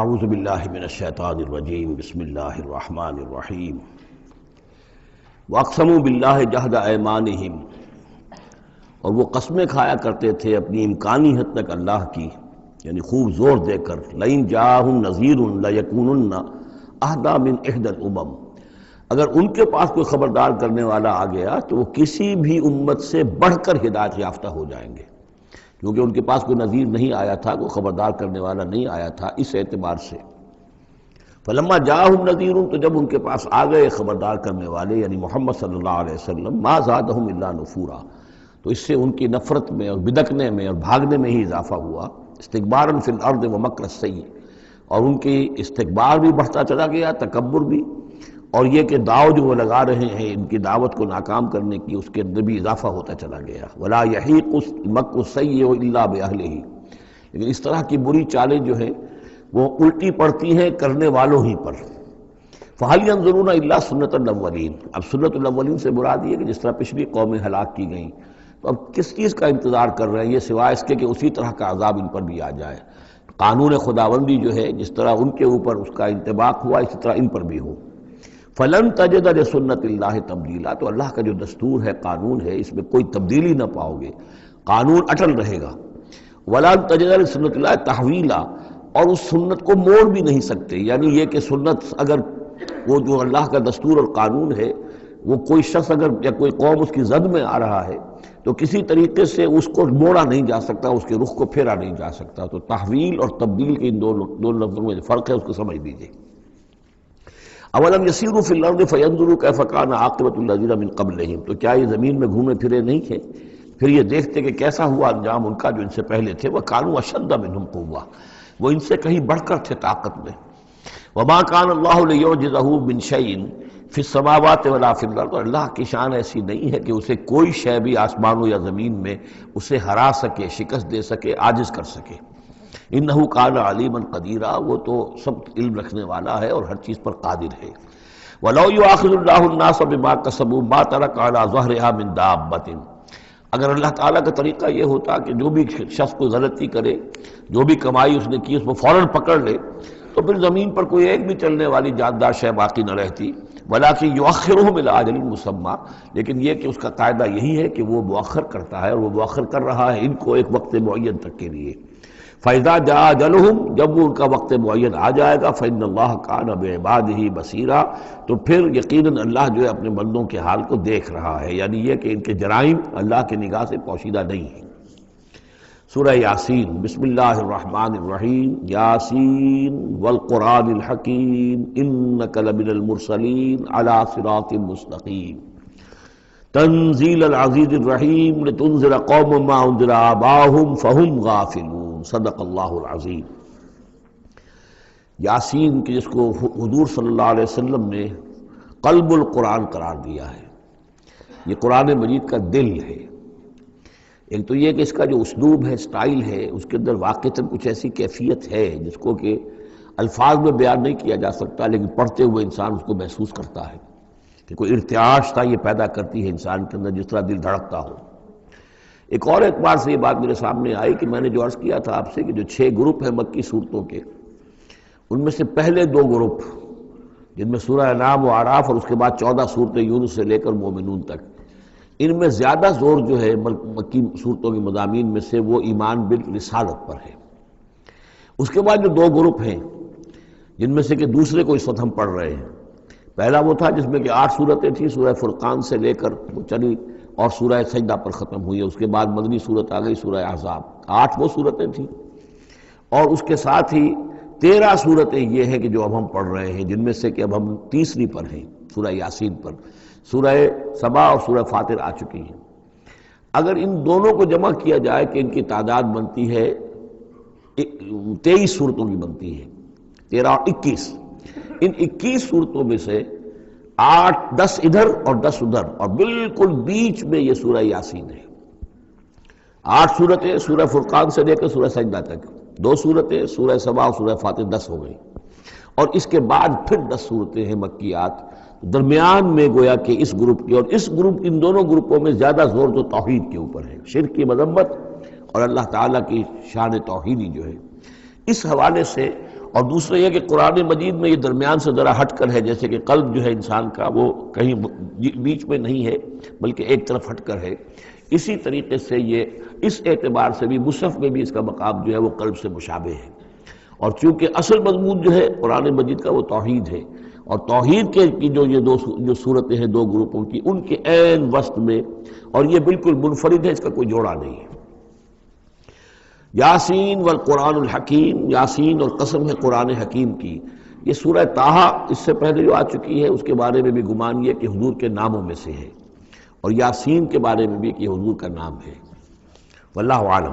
اعوذ باللہ من الشیطان الرجیم بسم اللہ الرحمن الرحیم واقسموا باللہ جہد ایمانہم، اور وہ قسمیں کھایا کرتے تھے اپنی امکانی حد تک اللہ کی، یعنی خوب زور دے کر لئن جاءہم نذیر لیکونن اہدی من احدی الامم، اگر ان کے پاس کوئی خبردار کرنے والا آ گیا تو وہ کسی بھی امت سے بڑھ کر ہدایت یافتہ ہو جائیں گے، کیونکہ ان کے پاس کوئی نذیر نہیں آیا تھا، کوئی خبردار کرنے والا نہیں آیا تھا، اس اعتبار سے فلما جاءہم نذیر، تو جب ان کے پاس آ گئے خبردار کرنے والے یعنی محمد صلی اللہ علیہ وسلم، ما زادہم الا نفورا، تو اس سے ان کی نفرت میں اور بدکنے میں اور بھاگنے میں ہی اضافہ ہوا، استکبارا فی الارض ومکر السیء، اور ان کی استکبار بھی بڑھتا چلا گیا، تکبر بھی، اور یہ کہ داؤ جو وہ لگا رہے ہیں ان کی دعوت کو ناکام کرنے کی، اس کے اندر بھی اضافہ ہوتا چلا گیا۔ ولا یحیق المکر السیء الا باہلہ، لیکن اس طرح کی بری چالیں جو ہیں وہ الٹی پڑتی ہیں کرنے والوں ہی پر۔ فہل ینظرون الا سنت الاولین، اب سنت الاولین سے مراد یہ کہ جس طرح پچھلی قومیں ہلاک کی گئیں، تو اب کس چیز کا انتظار کر رہے ہیں یہ سوائے اس کے کہ اسی طرح کا عذاب ان پر بھی آ جائے۔ قانون خداوندی جو ہے جس طرح ان کے اوپر اس کا انطباق ہوا اسی طرح ان پر بھی ہو۔ فلن تجد لسنت اللہ تبدیلا، تو اللہ کا جو دستور ہے، قانون ہے، اس میں کوئی تبدیلی نہ پاؤ گے، قانون اٹل رہے گا۔ ولن تجد لسنت اللہ تحویلا، اور اس سنت کو موڑ بھی نہیں سکتے، یعنی یہ کہ سنت اگر وہ جو اللہ کا دستور اور قانون ہے وہ کوئی شخص اگر یا کوئی قوم اس کی زد میں آ رہا ہے تو کسی طریقے سے اس کو موڑا نہیں جا سکتا، اس کے رخ کو پھیرا نہیں جا سکتا۔ تو تحویل اور تبدیل کے ان دو لفظوں میں فرق ہے، اس کو سمجھ لیجیے۔ اولم یسیروا فی الارض فینظروا کیف کان عاقبۃ الذین من قبلہم، تو کیا یہ زمین میں گھومے پھرے نہیں تھے پھر یہ دیکھتے کہ کیسا ہوا انجام ان کا جو ان سے پہلے تھے۔ وکانوا اشد منہم قوۃ، وہ ان سے کہیں بڑھ کر تھے طاقت میں۔ وما کان اللہ لیعجزہ من شیء فی السماوات ولا فی الارض، اور اللہ کی شان ایسی نہیں ہے کہ اسے کوئی شے بھی آسمانوں یا زمین میں اسے ہرا سکے، شکست دے سکے، عاجز کر سکے۔ انہ کان علیما قدیرا، وہ تو سب علم رکھنے والا ہے اور ہر چیز پر قادر ہے۔ ولو یؤاخذ اللہ الناس بما کسبوا ما ترک علی ظہرها من دابۃ، اگر اللہ تعالیٰ کا طریقہ یہ ہوتا کہ جو بھی شخص کوئی غلطی کرے، جو بھی کمائی اس نے کی اس کو فوراً پکڑ لے، تو پھر زمین پر کوئی ایک بھی چلنے والی جاندار شے باقی نہ رہتی۔ ولیکن یؤخرھم الی اجل مسمی، لیکن یہ کہ اس کا قاعدہ یہی ہے کہ وہ مؤخر کرتا ہے، اور وہ مؤخر کر رہا ہے ان کو ایک وقت معین تک کے لیے۔ فَإِذَا جَاءَ أَجَلُهُمْ، جب وہ ان کا وقت معین آ جائے گا، فَإِنَّ اللَّهَ كَانَ بِعِبَادِهِ بَصِيرًا، تو پھر یقیناً اللہ جو ہے اپنے بندوں کے حال کو دیکھ رہا ہے، یعنی یہ کہ ان کے جرائم اللہ کی نگاہ سے پوشیدہ نہیں ہیں۔ سورہ یاسین، بسم اللہ الرحمن الرحیم۔ یاسین والقرآن الحکیم انک لمن المرسلین علی صراط مستقیم تنزیل العزیز الرحیم لتنذر قوما ما انذر آباؤہم فہم غافلون۔ صدق اللہ العظیم۔ یاسین کی جس کو حضور صلی اللہ علیہ وسلم نے قلب القرآن قرار دیا ہے، یہ قرآن مجید کا دل ہے۔ ایک تو یہ کہ اس کا جو اسلوب ہے، سٹائل ہے، اس کے اندر واقعتاً کچھ ایسی کیفیت ہے جس کو کہ الفاظ میں بیان نہیں کیا جا سکتا، لیکن پڑھتے ہوئے انسان اس کو محسوس کرتا ہے کہ کوئی ارتعاش تھا یہ پیدا کرتی ہے انسان کے اندر، جس طرح دل دھڑکتا ہو۔ ایک اور اعتبار سے یہ بات میرے سامنے آئی کہ میں نے جو عرض کیا تھا آپ سے کہ جو 6 گروپ ہیں مکی صورتوں کے، ان میں سے پہلے 2 گروپ جن میں سورہ انعام و اعراف اور اس کے بعد 14 صورتیں یونس سے لے کر مومنون تک، ان میں زیادہ زور جو ہے مکی صورتوں کے مضامین میں سے وہ ایمان بالرسالت پر ہے۔ اس کے بعد جو 2 گروپ ہیں جن میں سے کہ دوسرے کو اس وقت ہم پڑھ رہے ہیں، پہلا وہ تھا جس میں کہ 8 صورتیں تھیں، سورہ فرقان سے لے کر وہ چلی اور سورہ سجدہ پر ختم ہوئی، اس کے بعد مدنی صورت آ گئی سورہ احزاب، 8 وہ صورتیں تھیں، اور اس کے ساتھ ہی 13 صورتیں یہ ہیں کہ جو اب ہم پڑھ رہے ہیں، جن میں سے کہ اب ہم تیسری پر ہیں، سورہ یاسین پر۔ سورہ سبا اور سورہ فاطر آ چکی ہیں۔ اگر ان دونوں کو جمع کیا جائے کہ ان کی تعداد بنتی ہے 23 صورتوں کی بنتی ہے، 13 اور 21۔ ان 21 صورتوں میں سے 10 ادھر اور 10 ادھر، اور بالکل بیچ میں یہ سورہ یاسین ہے۔ 8 صورتیں سورہ فرقان سے لے کر سورہ سجدہ تک، 2 صورتیں سورہ سبا اور سورہ فاطر، 10 ہو گئی، اور اس کے بعد پھر 10 صورتیں ہیں مکیات۔ درمیان میں گویا کہ اس گروپ کی اور اس گروپ، ان دونوں گروپوں میں زیادہ زور تو توحید کے اوپر ہے، شرک کی مذمت اور اللہ تعالیٰ کی شان توحیدی جو ہے، اس حوالے سے اور دوسرا یہ کہ قرآن مجید میں یہ درمیان سے ذرا ہٹ کر ہے، جیسے کہ قلب جو ہے انسان کا وہ کہیں بیچ میں نہیں ہے بلکہ ایک طرف ہٹ کر ہے، اسی طریقے سے یہ اس اعتبار سے بھی مصحف میں بھی اس کا مقام جو ہے وہ قلب سے مشابہ ہے۔ اور چونکہ اصل مضمون جو ہے قرآن مجید کا وہ توحید ہے، اور توحید کی یہ جو صورتیں ہیں دو گروپوں کی، ان کے عین وسط میں، اور یہ بالکل منفرد ہے، اس کا کوئی جوڑا نہیں ہے۔ یاسین والقرآن الحکیم، یاسین اور قسم ہے قرآن حکیم کی۔ یہ سورہ طٰہٰ اس سے پہلے جو آ چکی ہے اس کے بارے میں بھی گمان یہ کہ حضور کے ناموں میں سے ہے، اور یاسین کے بارے میں بھی کہ حضور کا نام ہے، واللہ عالم۔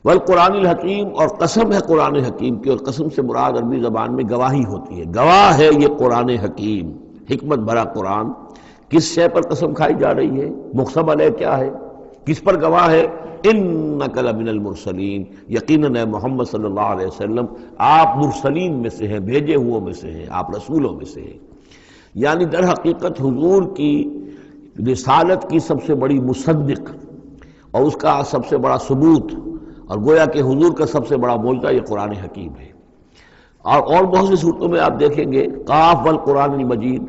والقرآن الحکیم، اور قسم ہے قرآن حکیم کی، اور قسم سے مراد عربی زبان میں گواہی ہوتی ہے، گواہ ہے یہ قرآن حکیم، حکمت بھرا قرآن۔ کس شے پر قسم کھائی جا رہی ہے؟ مقسم علیہ کیا ہے؟ کس پر گواہ ہے؟ انک لمن المرسلین، یقیناً اے محمد صلی اللہ علیہ وسلم آپ مرسلین میں سے ہیں، بھیجے ہوئوں میں سے ہیں، آپ رسولوں میں سے ہیں۔ یعنی در حقیقت حضور کی رسالت کی سب سے بڑی مصدق اور اس کا سب سے بڑا ثبوت، اور گویا کہ حضور کا سب سے بڑا معجزہ یہ قرآن حکیم ہے۔ اور بہت سی صورتوں میں آپ دیکھیں گے قاف والقرآن المجید،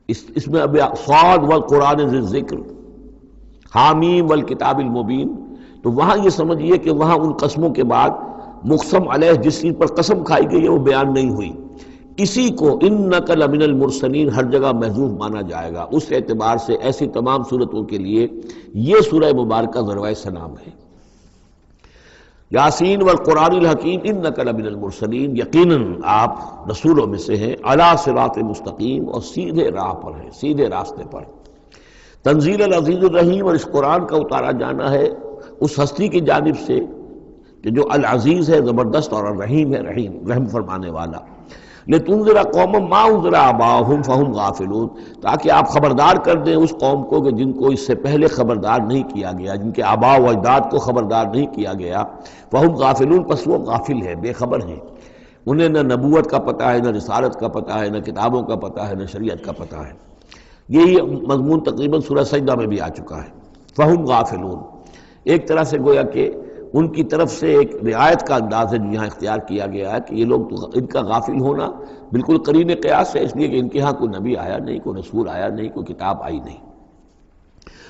اس میں اب صاد والقرآن ذی الذکر، حامیم والکتاب المبین، تو وہاں یہ سمجھیے کہ وہاں ان قسموں کے بعد مقسم علیہ جس چیز پر قسم کھائی گئی ہے وہ بیان نہیں ہوئی، اسی کو انک لمن المرسلین ہر جگہ محذوف مانا جائے گا۔ اس اعتبار سے ایسی تمام صورتوں کے لیے یہ سورہ مبارکہ ذروۂ سلام ہے۔ یاسین والقرآن الحکیم انک لمن المرسلین، یقیناً آپ رسولوں میں سے ہیں، علی صراط مستقیم، اور سیدھے راہ پر ہیں، سیدھے راستے پر۔ تنزیل العزیز الرحیم، اور اس قرآن کا اتارا جانا ہے اس ہستی کی جانب سے کہ جو العزیز ہے، زبردست، اور الرحیم ہے، رحم فرمانے والا۔ لتنذر قوما ما انذر آباؤہم فہم غافلون، تاکہ آپ خبردار کر دیں اس قوم کو کہ جن کو اس سے پہلے خبردار نہیں کیا گیا، جن کے آباء و اجداد کو خبردار نہیں کیا گیا، فہم غافلون، پس وہ غافل ہیں، بے خبر ہیں، انہیں نہ نبوت کا پتہ ہے، نہ رسالت کا پتہ ہے، نہ کتابوں کا پتہ ہے، نہ شریعت کا پتہ ہے۔ یہی مضمون تقریباً سورہ سجدہ میں بھی آ چکا ہے، فہم غافلون۔ ایک طرح سے گویا کہ ان کی طرف سے ایک رعایت کا انداز ہے جو یہاں اختیار کیا گیا ہے کہ یہ لوگ تو ان کا غافل ہونا بالکل قرین قیاس ہے، اس لیے کہ ان کے ہاں کوئی نبی آیا نہیں، کوئی رسول آیا نہیں، کوئی کتاب آئی نہیں۔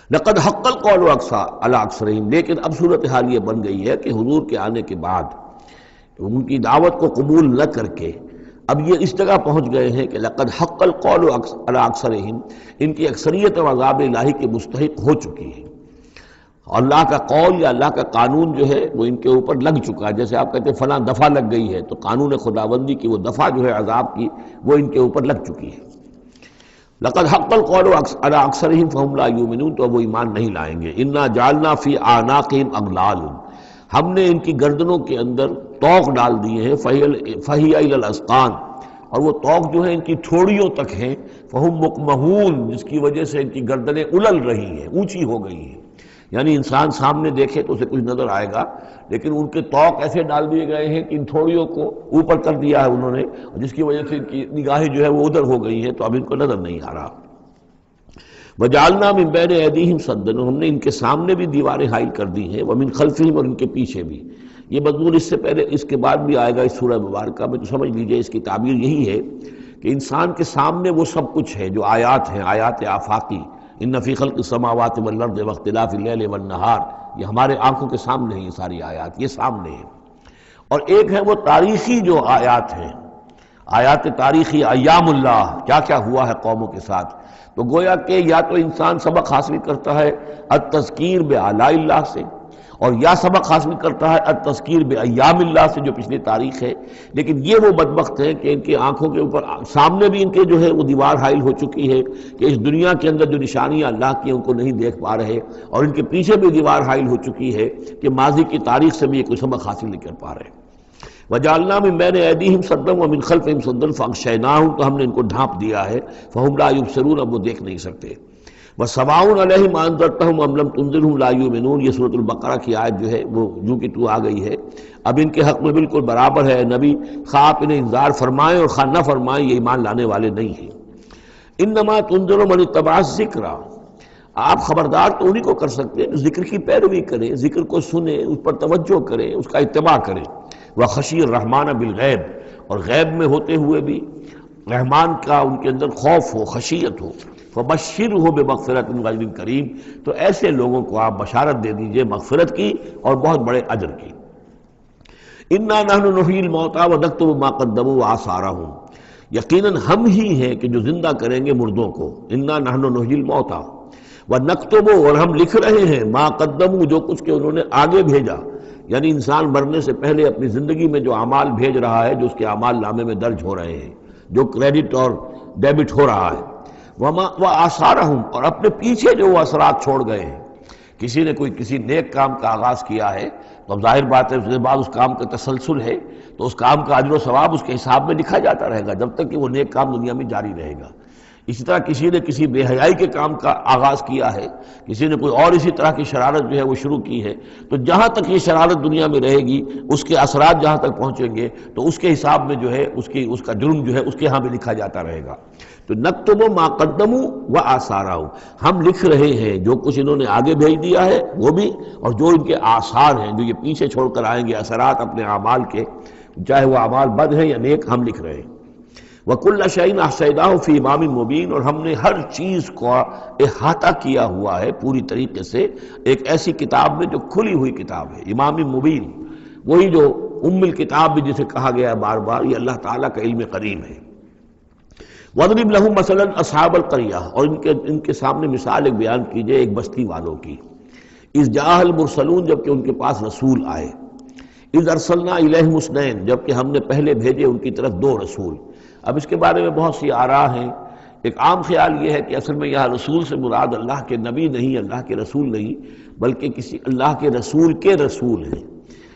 لقد حق القول علی اکثرہم، لیکن اب صورتحال یہ بن گئی ہے کہ حضور کے آنے کے بعد ان کی دعوت کو قبول نہ کر کے اب یہ اس جگہ پہنچ گئے ہیں کہ لقد حق القول علی اکثرہم، ان کی اکثریت اور عذاب الہی کے مستحق ہو چکی ہے، اور اللہ کا قول یا اللہ کا قانون جو ہے وہ ان کے اوپر لگ چکا ہے۔ جیسے آپ کہتے ہیں فلاں دفعہ لگ گئی ہے، تو قانون خداوندی کی وہ دفعہ جو ہے عذاب کی وہ ان کے اوپر لگ چکی ہے۔ لقد حق القول علی اکثرہم فہم لا یؤمنون، تو وہ ایمان نہیں لائیں گے۔ انا جعلنا فی اعناقہم اغلال، ہم نے ان کی گردنوں کے اندر طوق ڈال دیے ہیں، فہی الی الاذقان، اور وہ طوق جو ہے ان کی ٹھوڑیوں تک ہیں، فہم مقمحون، جس کی وجہ سے ان کی گردنیں الل رہی ہیں، اونچی ہو گئی ہیں۔ یعنی انسان سامنے دیکھے تو اسے کچھ نظر آئے گا، لیکن ان کے طوق ایسے ڈال دیے گئے ہیں کہ ان تھوڑیوں کو اوپر کر دیا ہے انہوں نے، جس کی وجہ سے ان کی نگاہیں جو ہے وہ ادھر ہو گئی ہیں، تو اب ان کو نظر نہیں آ رہا۔ وَجَعَلْنَا مِن بَيْنِ أَيْدِيهِمْ سَدًّا، ہم نے ان کے سامنے بھی دیواریں حائل کر دی ہیں، وَمِن خَلْفِهِمْ، اور ان کے پیچھے بھی۔ یہ مضمون اس سے پہلے اس کے بعد بھی آئے گا اس سورہ مبارکہ میں، تو سمجھ لیجئے اس کی تعبیر یہی ہے کہ انسان کے سامنے وہ سب کچھ ہے جو آیات ہیں، آیات آفاقی، ان فی خلق السماوات والارض واختلاف اللیل والنہار، یہ ہمارے آنکھوں کے سامنے ہیں، یہ ساری آیات یہ سامنے ہیں۔ اور ایک ہے وہ تاریخی جو آیات ہیں، آیات تاریخی، ایام اللہ، کیا کیا ہوا ہے قوموں کے ساتھ۔ تو گویا کہ یا تو انسان سبق حاصل کرتا ہے التذکیر بآلاء اللہ سے، اور یا سبق حاصل کرتا ہے التذکیر بایام اللہ سے جو پچھلی تاریخ ہے۔ لیکن یہ وہ بدبخت ہیں کہ ان کی آنکھوں کے اوپر سامنے بھی ان کے جو ہے وہ دیوار حائل ہو چکی ہے کہ اس دنیا کے اندر جو نشانیاں اللہ کی ان کو نہیں دیکھ پا رہے، اور ان کے پیچھے بھی دیوار حائل ہو چکی ہے کہ ماضی کی تاریخ سے بھی یہ کوئی سبق حاصل نہیں کر پا رہے۔ وَجَعَلْنَا مِن بَيْنِ أَيْدِيهِمْ سَدًّا وَمِنْ خَلْفِهِمْ سَدًّا فَأَغْشَيْنَاهُمْ، تو ہم نے ان کو ڈھانپ دیا ہے، فَهُمْ لَا يُبْصِرُونَ، اب وہ دیکھ نہیں سکتے۔ وَسَوَاءٌ عَلَيْهِمْ أَنذَرْتَهُمْ أَمْ لَمْ تُنذِرْهُمْ لَا يُؤْمِنُونَ، یہ سورۃ البقرہ کی آیت جو ہے وہ جو کہ تو آ گئی ہے، اب ان کے حق میں بالکل برابر ہے، نبی خواہ آپ انہیں انذار فرمائیں اور خواہ نہ فرمائیں، یہ ایمان لانے والے نہیں ہیں۔ إِنَّمَا تُنذِرُ مَنِ اتَّبَعَ الذِّكْرَ، آپ خبردار تو انہی کو کر سکتے ہیں جو ذکر کی پیروی کریں، ذکر کو سنیں، اس پر توجہ کریں، اس کا اتباع کریں۔ وخشی الرحمن بالغیب، اور غیب میں ہوتے ہوئے بھی رحمان کا ان کے اندر خوف ہو، خشیت ہو، فبشرہ بمغفرۃ من رب کریم، تو ایسے لوگوں کو آپ بشارت دے دیجئے مغفرت کی اور بہت بڑے اجر کی۔ انا نحن نحیی الموتیٰ ونکتب ما قدموا وآثارہم، یقیناً ہم ہی ہیں کہ جو زندہ کریں گے مردوں کو۔ انا نحن نحیی الموتیٰ ونکتب، اور ہم لکھ رہے ہیں ما قدموا، جو کچھ کہ انہوں نے آگے بھیجا، یعنی انسان مرنے سے پہلے اپنی زندگی میں جو اعمال بھیج رہا ہے، جو اس کے اعمال نامے میں درج ہو رہے ہیں، جو کریڈٹ اور ڈیبٹ ہو رہا ہے، وآثارہم، اور اپنے پیچھے جو وہ اثرات چھوڑ گئے ہیں۔ کسی نے کوئی کسی نیک کام کا آغاز کیا ہے تو اب ظاہر بات ہے اس کے بعد اس کام کا تسلسل ہے، تو اس کام کا اجر و ثواب اس کے حساب میں لکھا جاتا رہے گا جب تک کہ وہ نیک کام دنیا میں جاری رہے گا۔ اسی طرح کسی نے کسی بے حیائی کے کام کا آغاز کیا ہے، کسی نے کوئی اور اسی طرح کی شرارت جو ہے وہ شروع کی ہے، تو جہاں تک یہ شرارت دنیا میں رہے گی، اس کے اثرات جہاں تک پہنچیں گے تو اس کے حساب میں جو ہے اس کا جرم جو ہے اس کے ہاں بھی لکھا جاتا رہے گا۔ تو نکتب ما قدموا وآثارہم، ہم لکھ رہے ہیں جو کچھ انہوں نے آگے بھیج دیا ہے وہ بھی، اور جو ان کے آثار ہیں جو یہ پیچھے چھوڑ کر آئیں گے اثرات اپنے اعمال کے، چاہے وہ اعمال بد ہیں یا نیک، ہم لکھ رہے ہیں۔ وَكُلَّ شَيْءٍ أَحْصَيْنَاهُ فِي إِمَامٍ مُبِينٍ، اور ہم نے ہر چیز کو احاطہ کیا ہوا ہے پوری طریقے سے ایک ایسی کتاب میں جو کھلی ہوئی کتاب ہے، امام مبین، وہی جو ام الکتاب بھی جسے کہا گیا ہے بار بار، یہ اللہ تعالیٰ کا علم قدیم ہے۔ وَاضْرِبْ لَهُم مَثَلًا أَصْحَابَ الْقَرْيَةِ، اور ان کے سامنے مثال ایک بیان کیجئے ایک بستی والوں کی۔ اِذْ جَاءَ الْمُرْسَلُونَ، جبکہ ان کے پاس رسول آئے۔ اِذْ أَرْسَلْنَا إِلَيْهِمُ اثْنَيْنِ، جبکہ ہم نے پہلے بھیجے ان کی طرف دو رسول۔ اب اس کے بارے میں بہت سی آراء ہیں۔ ایک عام خیال یہ ہے کہ اصل میں یہاں رسول سے مراد اللہ کے نبی نہیں، اللہ کے رسول نہیں، بلکہ کسی اللہ کے رسول ہیں،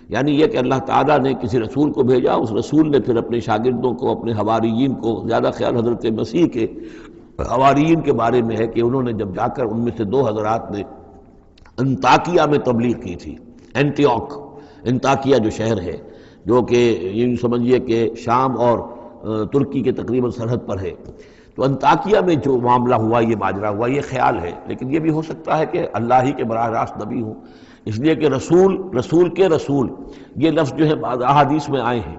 یعنی یہ کہ اللہ تعالیٰ نے کسی رسول کو بھیجا، اس رسول نے پھر اپنے شاگردوں کو، اپنے حواریین کو، زیادہ خیال حضرت مسیح کے حواریین کے بارے میں ہے کہ انہوں نے جب جا کر ان میں سے دو حضرات نے انطاکیہ میں تبلیغ کی تھی، اینٹیوک، انطاکیہ جو شہر ہے جو کہ یہ سمجھیے کہ شام اور ترکی کے تقریباً سرحد پر ہے، تو انطاکیہ میں جو معاملہ ہوا، یہ ماجرا ہوا، یہ خیال ہے، لیکن یہ بھی ہو سکتا ہے کہ اللہ ہی کے براہ راست نبی ہوں، اس لیے کہ رسول کے رسول یہ لفظ جو ہے بعض احادیث میں آئے ہیں۔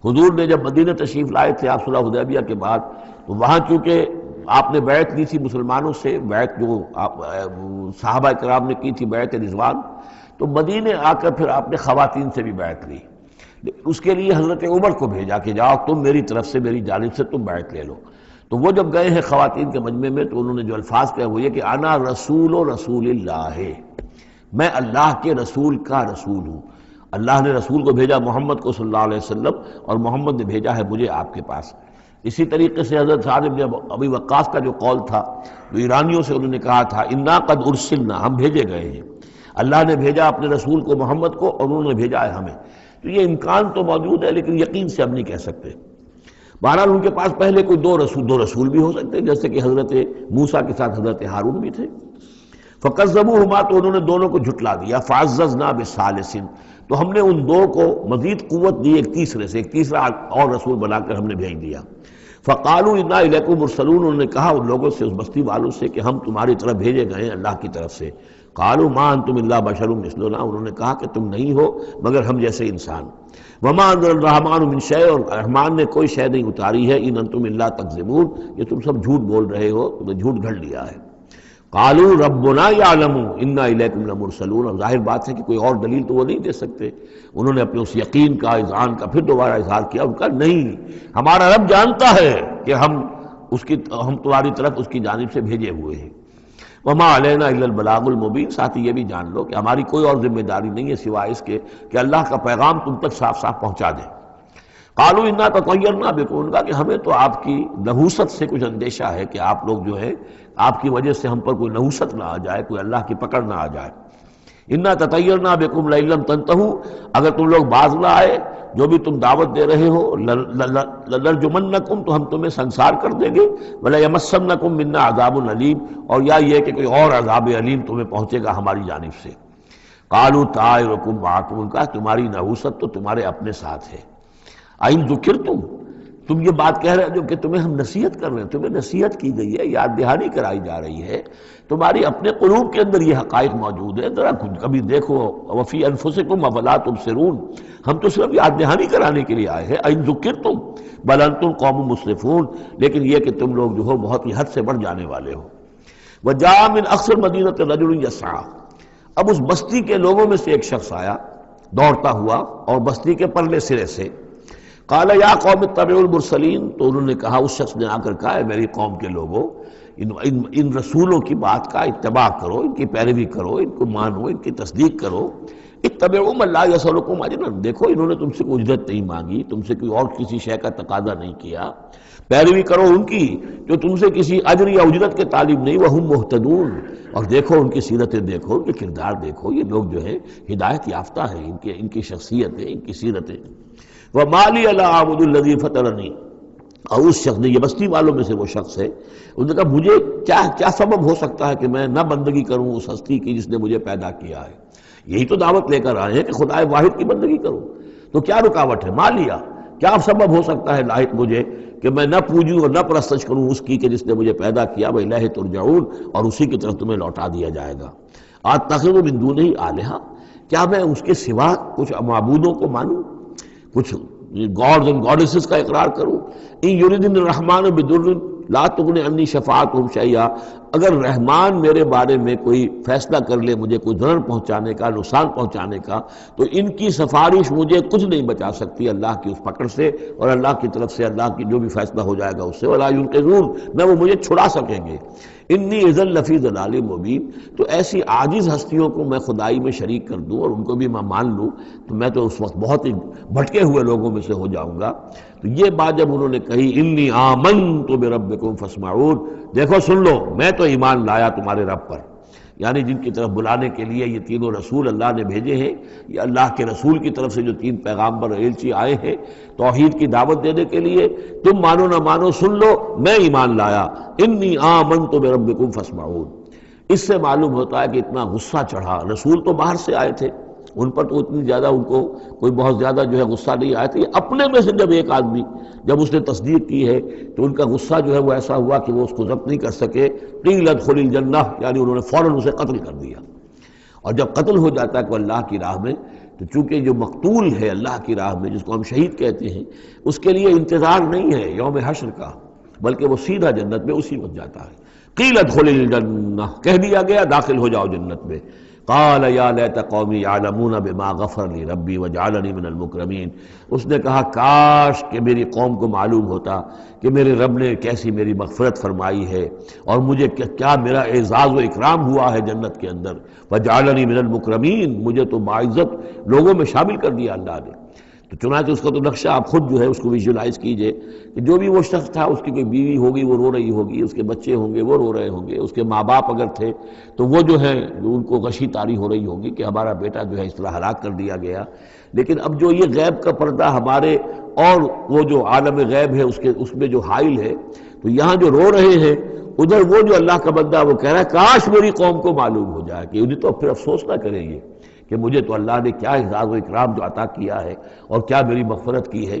حضور نے جب مدینہ تشریف لائے تھے آپ صلح حدیبیہ کے بعد، تو وہاں چونکہ آپ نے بیعت لی تھی مسلمانوں سے، بیعت جو صحابہ کرام نے کی تھی بیعت رضوان، تو مدینے آ کر پھر آپ نے خواتین سے بھی بیعت لی، اس کے لیے حضرت عمر کو بھیجا کہ جاؤ تم میری طرف سے، میری جانب سے تم بیعت لے لو۔ تو وہ جب گئے ہیں خواتین کے مجمع میں تو انہوں نے جو الفاظ کہے وہ یہ کہ انا رسول اللہ، میں اللہ کے رسول کا رسول ہوں۔ اللہ نے رسول کو بھیجا محمد کو صلی اللہ علیہ وسلم، اور محمد نے بھیجا ہے مجھے آپ کے پاس۔ اسی طریقے سے حضرت سعد بن ابی وقاص کا جو قول تھا، جو ایرانیوں سے انہوں نے کہا تھا انا قد ارسلنا، ہم بھیجے گئے ہیں، اللہ نے بھیجا اپنے رسول کو محمد کو اور انہوں نے بھیجا ہے ہمیں۔ تو یہ امکان تو موجود ہے لیکن یقین سے ہم نہیں کہہ سکتے۔ بہرحال ان کے پاس پہلے کوئی دو رسول بھی ہو سکتے، جیسے کہ حضرت موسیٰ کے ساتھ حضرت ہارون بھی تھے۔ فَكَذَّبُوهُمَا، تو انہوں نے دونوں کو جھٹلا دیا۔ فَعَزَّزْنَا بِثَالِثٍ، تو ہم نے ان دو کو مزید قوت دی ایک تیسرے سے، ایک تیسرا اور رسول بنا کر ہم نے بھیج دیا۔ فَقَالُوا إِنَّا إِلَيْكُمْ مُرْسَلُونَ، انہوں نے کہا ان لوگوں سے، اس بستی والوں سے، کہ ہم تمہاری طرف بھیجے گئے ہیں اللہ کی طرف سے۔ قالوا ما انتم الا بشر مثلنا، انہوں نے کہا کہ تم نہیں ہو مگر ہم جیسے انسان۔ وما انزل الرحمن من شیء، اور رحمان نے کوئی شے نہیں اتاری ہے، ان انتم الا تکذبون، یہ تم سب جھوٹ بول رہے ہو، تم نے جھوٹ گھڑ لیا ہے۔ قالوا ربنا يعلم انا الیکم لمرسلون، اور ظاہر بات ہے کہ کوئی اور دلیل تو وہ نہیں دے سکتے۔ انہوں نے اپنے اس یقین کا، اذعان کا پھر دوبارہ اظہار کیا، ان کا نہیں، ہمارا رب جانتا ہے کہ ہم تمہاری طرف اس کی جانب سے بھیجے ہوئے ہیں۔ وما علینا الا البلاغ المبین، ساتھ ہی یہ بھی جان لو کہ ہماری کوئی اور ذمہ داری نہیں ہے سوائے اس کے کہ اللہ کا پیغام تم تک صاف صاف پہنچا دیں۔ قالوا انا تطیرنا بکم، ان کا کہ ہمیں تو آپ کی نحوست سے کچھ اندیشہ ہے کہ آپ لوگ جو ہے آپ کی وجہ سے ہم پر کوئی نحوست نہ آ جائے، کوئی اللہ کی پکڑ نہ آ جائے۔ انا تطیرنا بکم لئن لم تنتہوا، اگر تم لوگ باز نہ آئے جو بھی تم دعوت دے رہے ہو، لنرجمنکم، تو ہم تمہیں سنسار کر دیں گے، ولیمسنکم منا عذاب علیم، اور یا یہ کہ کوئی اور عذاب علیم تمہیں پہنچے گا ہماری جانب سے۔ قالوا طائرکم معکم، ان کا تمہاری نحوست تو تمہارے اپنے ساتھ ہے۔ ان ذکرتم، تم یہ بات کہہ رہے ہو کہ تمہیں ہم نصیحت کر رہے ہیں، تمہیں نصیحت کی گئی ہے، یاد دہانی کرائی جا رہی ہے، تمہاری اپنے قلوب کے اندر یہ حقائق موجود ہے، ذرا کبھی دیکھو وفی انفسکم افلا تبصرون، ہم تو صرف یاد دہانی کرانے کے لیے آئے ہیں، ان ذکرتم بل انتم قوم مسرفون، لیکن یہ کہ تم لوگ جو ہو بہت ہی حد سے بڑھ جانے والے ہو۔ وجاء من اقصى المدینة رجل یسعی، اب اس بستی کے لوگوں میں سے ایک شخص آیا دوڑتا ہوا، اور بستی کے پرلے سرے سے، قال یا قوم اتبعوا المرسلین، تو انہوں نے کہا، اس شخص نے آ کر کہا، ہے میری قوم کے لوگوں، ان رسولوں کی بات کا اتباع کرو، ان کی پیروی کرو، ان کو مانو، ان کی تصدیق کرو۔ اتبعوا من لا یسألکم اجرا، دیکھو انہوں نے تم سے کوئی اجرت نہیں مانگی، تم سے کوئی اور کسی شے کا تقاضا نہیں کیا، پیروی کرو ان کی جو تم سے کسی اجر یا اجرت کے طالب نہیں، وہم مہتدون، اور دیکھو ان کی سیرتیں، دیکھو ان کے کردار، دیکھو یہ لوگ جو ہے ہدایت یافتہ ہیں، ان کی شخصیتیں، ان کی سیرتیں۔ وَمَا لِيَ لَا أَعْبُدُ الَّذِي فَطَرَنِي، اور اس شخص نے، یہ بستی والوں میں سے وہ شخص ہے، انہوں نے کہا مجھے کیا سبب ہو سکتا ہے کہ میں نہ بندگی کروں اس ہستی کی جس نے مجھے پیدا کیا ہے؟ یہی تو دعوت لے کر آئے ہیں کہ خدا واحد کی بندگی کروں، تو کیا رکاوٹ ہے؟ مالیا، کیا سبب ہو سکتا ہے لاحق مجھے کہ میں نہ پوجوں اور نہ پرستش کروں اس کی کہ جس نے مجھے پیدا کیا، وَإِلَيْهِ تُرْجَعُونَ، اور اسی کی طرف تمہیں لوٹا دیا جائے گا۔ أَتَّخِذُ مِن دُونِهِ آلِهَةً، کیا میں اس کے سوا کچھ معبودوں کو مانوں، کچھ گاڈز اینڈ گاڈیسز کا اقرار کروں؟ ان یریدن الرحمن بدر لا تغن عنی شفاعتهم شیئا، اگر رحمان میرے بارے میں کوئی فیصلہ کر لے، مجھے کوئی ضرر پہنچانے کا، نقصان پہنچانے کا، تو ان کی سفارش مجھے کچھ نہیں بچا سکتی اللہ کی اس پکڑ سے، اور اللہ کی طرف سے اللہ کی جو بھی فیصلہ ہو جائے گا اس سے، ولا ینقذون، نہ وہ مجھے چھڑا سکیں گے۔ انی اذا لفی ضلال مبین، تو ایسی عاجز ہستیوں کو میں خدائی میں شریک کر دوں اور ان کو بھی میں مان لوں تو میں تو اس وقت بہت ہی بھٹکے ہوئے لوگوں میں سے ہو جاؤں گا۔ تو یہ بات جب انہوں نے کہی، انی آمنت بربکم فاسمعون، دیکھو سن لو، میں تو ایمان لایا تمہارے رب پر، یعنی جن کی طرف بلانے کے لیے یہ تینوں رسول اللہ نے بھیجے ہیں، یہ اللہ کے رسول کی طرف سے جو تین پیغامبر ایلچی آئے ہیں توحید کی دعوت دینے کے لیے، تم مانو نہ مانو سن لو، میں ایمان لایا، انی آمنت بربکم فاسمعون۔ اس سے معلوم ہوتا ہے کہ اتنا غصہ چڑھا، رسول تو باہر سے آئے تھے، ان پر تو اتنی زیادہ ان کو کوئی بہت زیادہ جو ہے غصہ نہیں آیا تھا، یہ اپنے میں سے جب ایک آدمی جب اس نے تصدیق کی ہے تو ان کا غصہ جو ہے وہ ایسا ہوا کہ وہ اس کو ضبط نہیں کر سکے، قیل ادخل الجنہ، یعنی انہوں نے فوراً اسے قتل کر دیا۔ اور جب قتل ہو جاتا ہے کوئی اللہ کی راہ میں، تو چونکہ جو مقتول ہے اللہ کی راہ میں، جس کو ہم شہید کہتے ہیں، اس کے لیے انتظار نہیں ہے یوم حشر کا، بلکہ وہ سیدھا جنت میں اسی وقت جاتا ہے۔ قیل ادخل الجنہ، کہہ دیا گیا داخل ہو جاؤ جنت میں۔ قال یا لیت قومی یعلمون بما غفر لی ربی وجعلنی من المکرمین، اس نے کہا کاش کہ میری قوم کو معلوم ہوتا کہ میرے رب نے کیسی میری مغفرت فرمائی ہے اور مجھے کیا میرا اعزاز و اکرام ہوا ہے جنت کے اندر، وجعلنی من المکرمین، مجھے تو باعزت لوگوں میں شامل کر دیا اللہ نے۔ تو چنانچہ اس کا تو نقشہ آپ خود جو ہے اس کو ویژولائز کیجئے کہ جو بھی وہ شخص تھا، اس کی کوئی بیوی ہوگی وہ رو رہی ہوگی، اس کے بچے ہوں گے وہ رو رہے ہوں گے، اس کے ماں باپ اگر تھے تو وہ جو ہے ان کو غشی طاری ہو رہی ہوگی کہ ہمارا بیٹا جو ہے اس طرح ہلاک کر دیا گیا۔ لیکن اب جو یہ غیب کا پردہ ہمارے اور وہ جو عالم غیب ہے اس میں جو حائل ہے، تو یہاں جو رو رہے ہیں ادھر وہ جو اللہ کا بندہ وہ کہہ رہا ہے کاش میری قوم کو معلوم ہو جائے، کہ انہیں تو پھر افسوس نہ کریں گے کہ مجھے تو اللہ نے کیا اعزاز و اکرام جو عطا کیا ہے اور کیا میری مغفرت کی ہے۔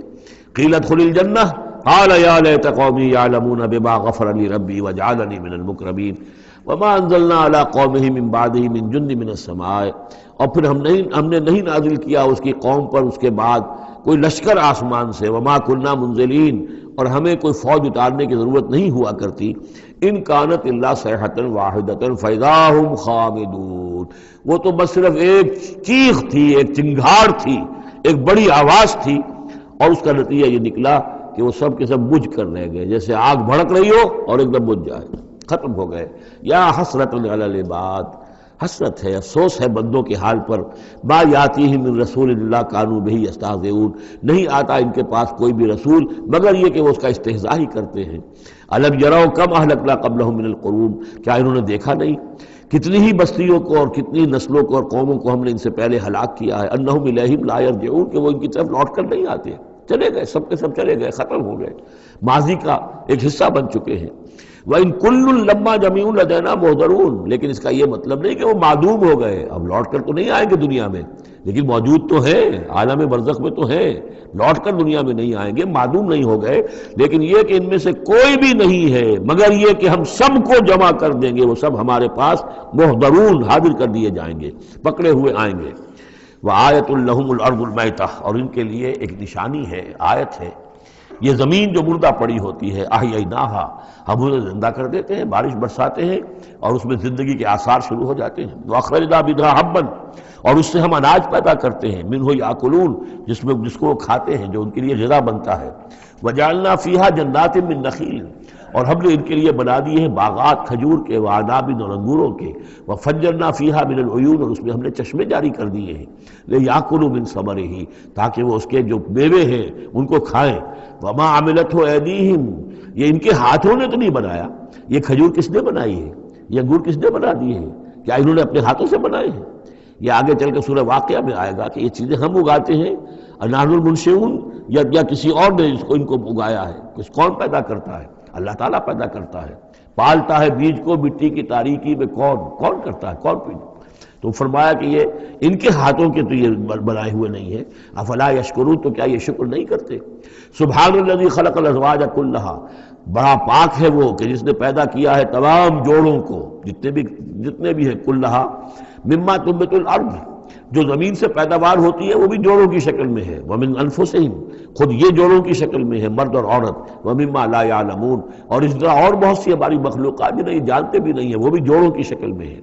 قیل ادخل الجنہ قال یا لیت قومی یعلمون بما غفر لی ربی وجعلنی من المکرمین وما انزلنا علی قومہ من بعدہ من جند من السماء، اور پھر ہم نے نہیں نازل کیا اس کی قوم پر اس کے بعد کوئی لشکر آسمان سے، وما کنا منزلین، اور ہمیں کوئی فوج اتارنے کی ضرورت نہیں ہوا کرتی، ان کانت الا صیحۃ واحدۃ فاذا ھم خامدون، وہ تو بس صرف ایک چیخ تھی، ایک چنگھاڑ تھی، ایک بڑی آواز تھی، اور اس کا نتیجہ یہ نکلا کہ وہ سب کے سب بجھ کر رہ گئے، جیسے آگ بھڑک رہی ہو اور ایک دم بجھ جائے، ختم ہو گئے۔ یا حسرۃ علی العباد، حسرت ہے، افسوس ہے بندوں کے حال پر، ما یاتیہم من رسول اللہ کانوا بہ یستہزئون، نہیں آتا ان کے پاس کوئی بھی رسول مگر یہ کہ وہ اس کا استہزاء ہی کرتے ہیں۔ الم یروا کم اہلکنا قبلہم من القرون، کیا انہوں نے دیکھا نہیں کتنی ہی بستیوں کو اور کتنی نسلوں کو اور قوموں کو ہم نے ان سے پہلے ہلاک کیا ہے، انہم الیہم لا یرجعون، کہ وہ ان کی طرف لوٹ کر نہیں آتے، چلے گئے، سب کے سب چلے گئے، ختم ہو گئے، ماضی کا ایک حصہ بن چکے ہیں۔ وَإِن كُلٌّ لَمَّا جَمِيعٌ لَدَيْنَا مُحْضَرُونَ، لیکن اس کا یہ مطلب نہیں کہ وہ معدوم ہو گئے، اب لوٹ کر تو نہیں آئیں گے دنیا میں، لیکن موجود تو ہے، عالم برزخ میں تو ہے، لوٹ کر دنیا میں نہیں آئیں گے، معدوم نہیں ہو گئے، لیکن یہ کہ ان میں سے کوئی بھی نہیں ہے مگر یہ کہ ہم سب کو جمع کر دیں گے، وہ سب ہمارے پاس محضرون حاضر کر دیے جائیں گے، پکڑے ہوئے آئیں گے۔ وَآیَةٌ لَهُمُ الْأَرْضُ الْمَيْتَةُ، اور ان کے لیے ایک نشانی ہے، آیت ہے، یہ زمین جو مردہ پڑی ہوتی ہے، احییناھا، ہم اسے زندہ کر دیتے ہیں، بارش برساتے ہیں اور اس میں زندگی کے آثار شروع ہو جاتے ہیں۔ وَأَخْرَجْنَا مِنْھَا حَبًّا، اور اس سے ہم اناج پیدا کرتے ہیں، منہ یاکلون، جس کو وہ کھاتے ہیں، جو ان کے لیے غذا بنتا ہے۔ وَجَعَلْنَا فِيهَا جَنَّاتٍ مِّن نَخِیلٍ، اور ہم نے ان کے لیے بنا دیے ہیں باغات کھجور کے، وعناب اور انگوروں کے، وفجرنا فیہا من العیون، اور اس میں ہم نے چشمے جاری کر دیے ہیں، لیاکلوا من ثمرہ، تاکہ وہ اس کے جو میوے ہیں ان کو کھائیں۔ وما عملتہ ایدیہم، یہ ان کے ہاتھوں نے تو نہیں بنایا، یہ کھجور کس نے بنائی ہے، یہ انگور کس نے بنا دیے ہیں، کیا انہوں نے اپنے ہاتھوں سے بنائے ہیں؟ یہ آگے چل کے سورہ واقعہ میں آئے گا کہ یہ چیزیں ہم اگاتے ہیں، نحن المنشئون، یا کسی اور نے ان کو اگایا ہے، کون پیدا کرتا ہے؟ اللہ تعالیٰ پیدا کرتا ہے، پالتا ہے بیج کو مٹی کی تاریکی میں، کون کرتا ہے، کون پیدا؟ تو فرمایا کہ یہ ان کے ہاتھوں کے تو یہ بنائے ہوئے نہیں ہے۔ افلا یشکرون، تو کیا یہ شکر نہیں کرتے؟ سبحان الذی خلق الازواج کلھا، بڑا پاک ہے وہ کہ جس نے پیدا کیا ہے تمام جوڑوں کو، جتنے بھی ہیں، کلھا مما تنبت الارض، جو زمین سے پیداوار ہوتی ہے وہ بھی جوڑوں کی شکل میں ہے، ومن انفسہم، خود یہ جوڑوں کی شکل میں ہے، مرد اور عورت، ومما لا یعلمون، اور اس طرح اور بہت سی ہماری مخلوقات بھی نہیں جانتے بھی نہیں ہیں، وہ بھی جوڑوں کی شکل میں ہے۔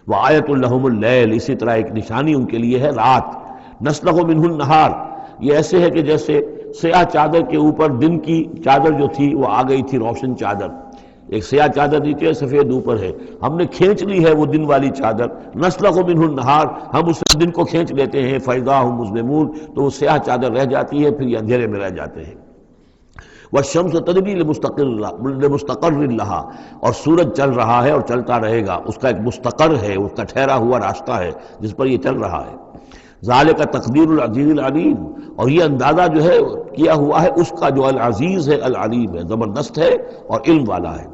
وآیۃ لہم اللیل، اسی طرح ایک نشانی ان کے لیے ہے رات، نسلخ منہ النہار، یہ ایسے ہے کہ جیسے سیاہ چادر کے اوپر دن کی چادر جو تھی وہ آ گئی تھی روشن چادر، ایک سیاہ چادر نیچے سفید اوپر ہے، ہم نے کھینچ لی ہے وہ دن والی چادر، نسلخ منہ النہار، ہم اس دن کو کھینچ لیتے ہیں، فاذا ہم مظلمون، تو وہ سیاہ چادر رہ جاتی ہے، پھر یہ اندھیرے میں رہ جاتے ہیں۔ والشمس تجری لمستقر لہا، اور سورج چل رہا ہے اور چلتا رہے گا، اس کا ایک مستقر ہے، اس کا ٹھہرا ہوا راستہ ہے جس پر یہ چل رہا ہے۔ ذالک تقدیر العزیز العلیم، اور یہ اندازہ جو ہے کیا ہوا ہے اس کا جو العزیز ہے، العلیم ہے، زبردست ہے اور علم والا ہے۔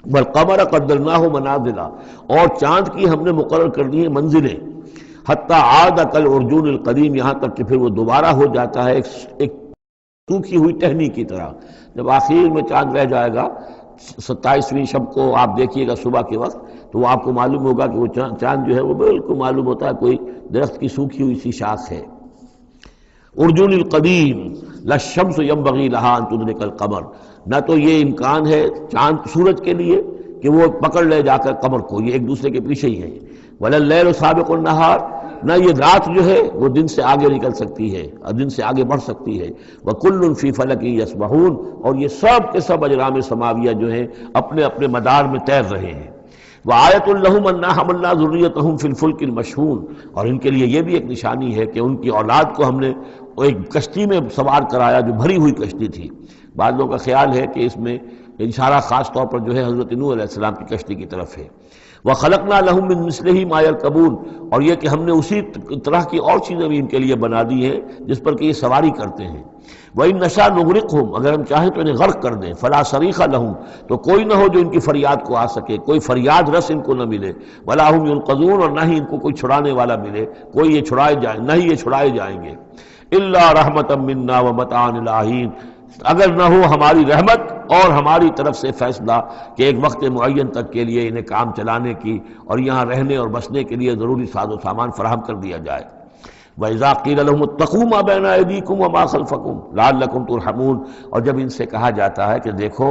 والقمر قدرناہ منازل، اور چاند کی ہم نے مقرر کر دی ہیں منزلیں، حتی عاد کالعرجون القدیم، یہاں تک کہ پھر وہ دوبارہ ہو جاتا ہے ایک سوکھی ہوئی ٹہنی کی طرح۔ جب آخر میں چاند رہ جائے گا 27ویں شب کو آپ دیکھیے گا صبح کے وقت، تو وہ آپ کو معلوم ہوگا کہ وہ چاند جو ہے وہ بالکل معلوم ہوتا ہے کوئی درخت کی سوکھی ہوئی سی شاخ ہے۔ ارجون القدیم لا الشمس ينبغي لها ان تدرك القمر، نہ تو یہ امکان ہے چاند سورج کے لیے کہ وہ پکڑ لے جا کر قمر کو، یہ ایک دوسرے کے پیچھے ہی ہے۔ ولا اللیل سابق النہار، نہ یہ رات جو ہے وہ دن سے آگے نکل سکتی ہے اور دن سے آگے بڑھ سکتی ہے۔ وَكُلٌّ فِي فَلَكٍ يَسْبَحُونَ، اور یہ سب کے سب اجرام سماویہ جو ہیں اپنے اپنے مدار میں تیر رہے ہیں۔ وَآیَةٌ لَهُمْ أَنَّا حَمَلْنَا ذُرِّيَّتَهُمْ فِي الْفُلْكِ الْمَشْحُونِ، اور ان کے لیے یہ بھی ایک نشانی ہے کہ ان کی اولاد کو ہم نے ایک کشتی میں سوار کرایا جو بھری ہوئی کشتی تھی۔ بعض لوگوں کا خیال ہے کہ اس میں اشارہ خاص طور پر جو ہے حضرت نوح علیہ السلام کی کشتی کی طرف ہے۔ وَخَلَقْنَا لَهُم مِّن مِّثْلِهِ مَا يَرْكَبُونَ، اور یہ کہ ہم نے اسی طرح کی اور چیزیں بھی ان کے لیے بنا دی ہیں جس پر کہ یہ سواری کرتے ہیں۔ وَإِن نَّشَأْ نُغْرِقْهُمْ، اگر ہم چاہیں تو انہیں غرق کر دیں، فَلَا صَرِيخَ لَهُمْ، تو کوئی نہ ہو جو ان کی فریاد کو آ سکے، کوئی فریاد رس ان کو نہ ملے، وَلَا هُمْ يُنقَذُونَ، اور نہ ہی ان کو کوئی چھڑانے والا ملے، کوئی یہ چھڑائے جائیں، نہ ہی یہ چھڑائے جائیں گے۔ إِلَّا رَحْمَةً مِّنَّا وَمَتَاعًا إِلَىٰ حِينٍ، اگر نہ ہو ہماری رحمت اور ہماری طرف سے فیصلہ کہ ایک وقت معین تک کے لیے انہیں کام چلانے کی اور یہاں رہنے اور بسنے کے لیے ضروری ساز و سامان فراہم کر دیا جائے۔ وَإِذَا قِيلَ لَهُمُ اتَّقُوا مَا بَيْنَ أَيْدِيكُمْ وَمَا خَلْفَكُمْ لَعَلَّكُمْ تُرْحَمُونَ، اور جب ان سے کہا جاتا ہے کہ دیکھو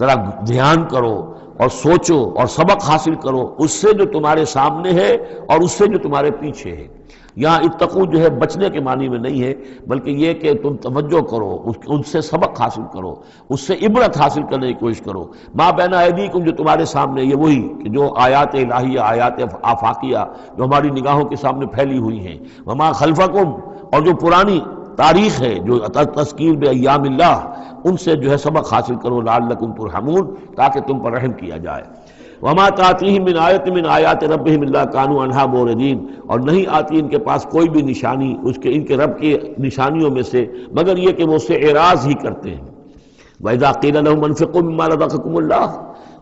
ذرا دھیان کرو اور سوچو اور سبق حاصل کرو اس سے جو تمہارے سامنے ہے اور اس سے جو تمہارے پیچھے ہے۔ یہاں اتقو جو ہے بچنے کے معنی میں نہیں ہے، بلکہ یہ کہ تم توجہ کرو، ان سے سبق حاصل کرو، اس سے عبرت حاصل کرنے کی کوشش کرو۔ ما بین ایدیکم، جو تمہارے سامنے، یہ وہی کہ جو آیات الہیہ، آیات آفاقیہ جو ہماری نگاہوں کے سامنے پھیلی ہوئی ہیں، وما خلفکم، اور جو پرانی تاریخ ہے جو تذکیر بایام اللہ، ان سے جو ہے سبق حاصل کرو، لعلکم ترحمون، تاکہ تم پر رحم کیا جائے۔ وما تاتیہم من آیت من آیات ربہم الا کانوا عنہا معرضین، اور نہیں آتی ان کے پاس کوئی بھی نشانی اس کے ان کے رب کی نشانیوں میں سے مگر یہ کہ وہ اس سے اعراض ہی کرتے ہیں۔ وَإِذَا قِيلَ لَهُمْ أَنفِقُوا مِمَّا رَزَقَكُمُ اللَّهُ،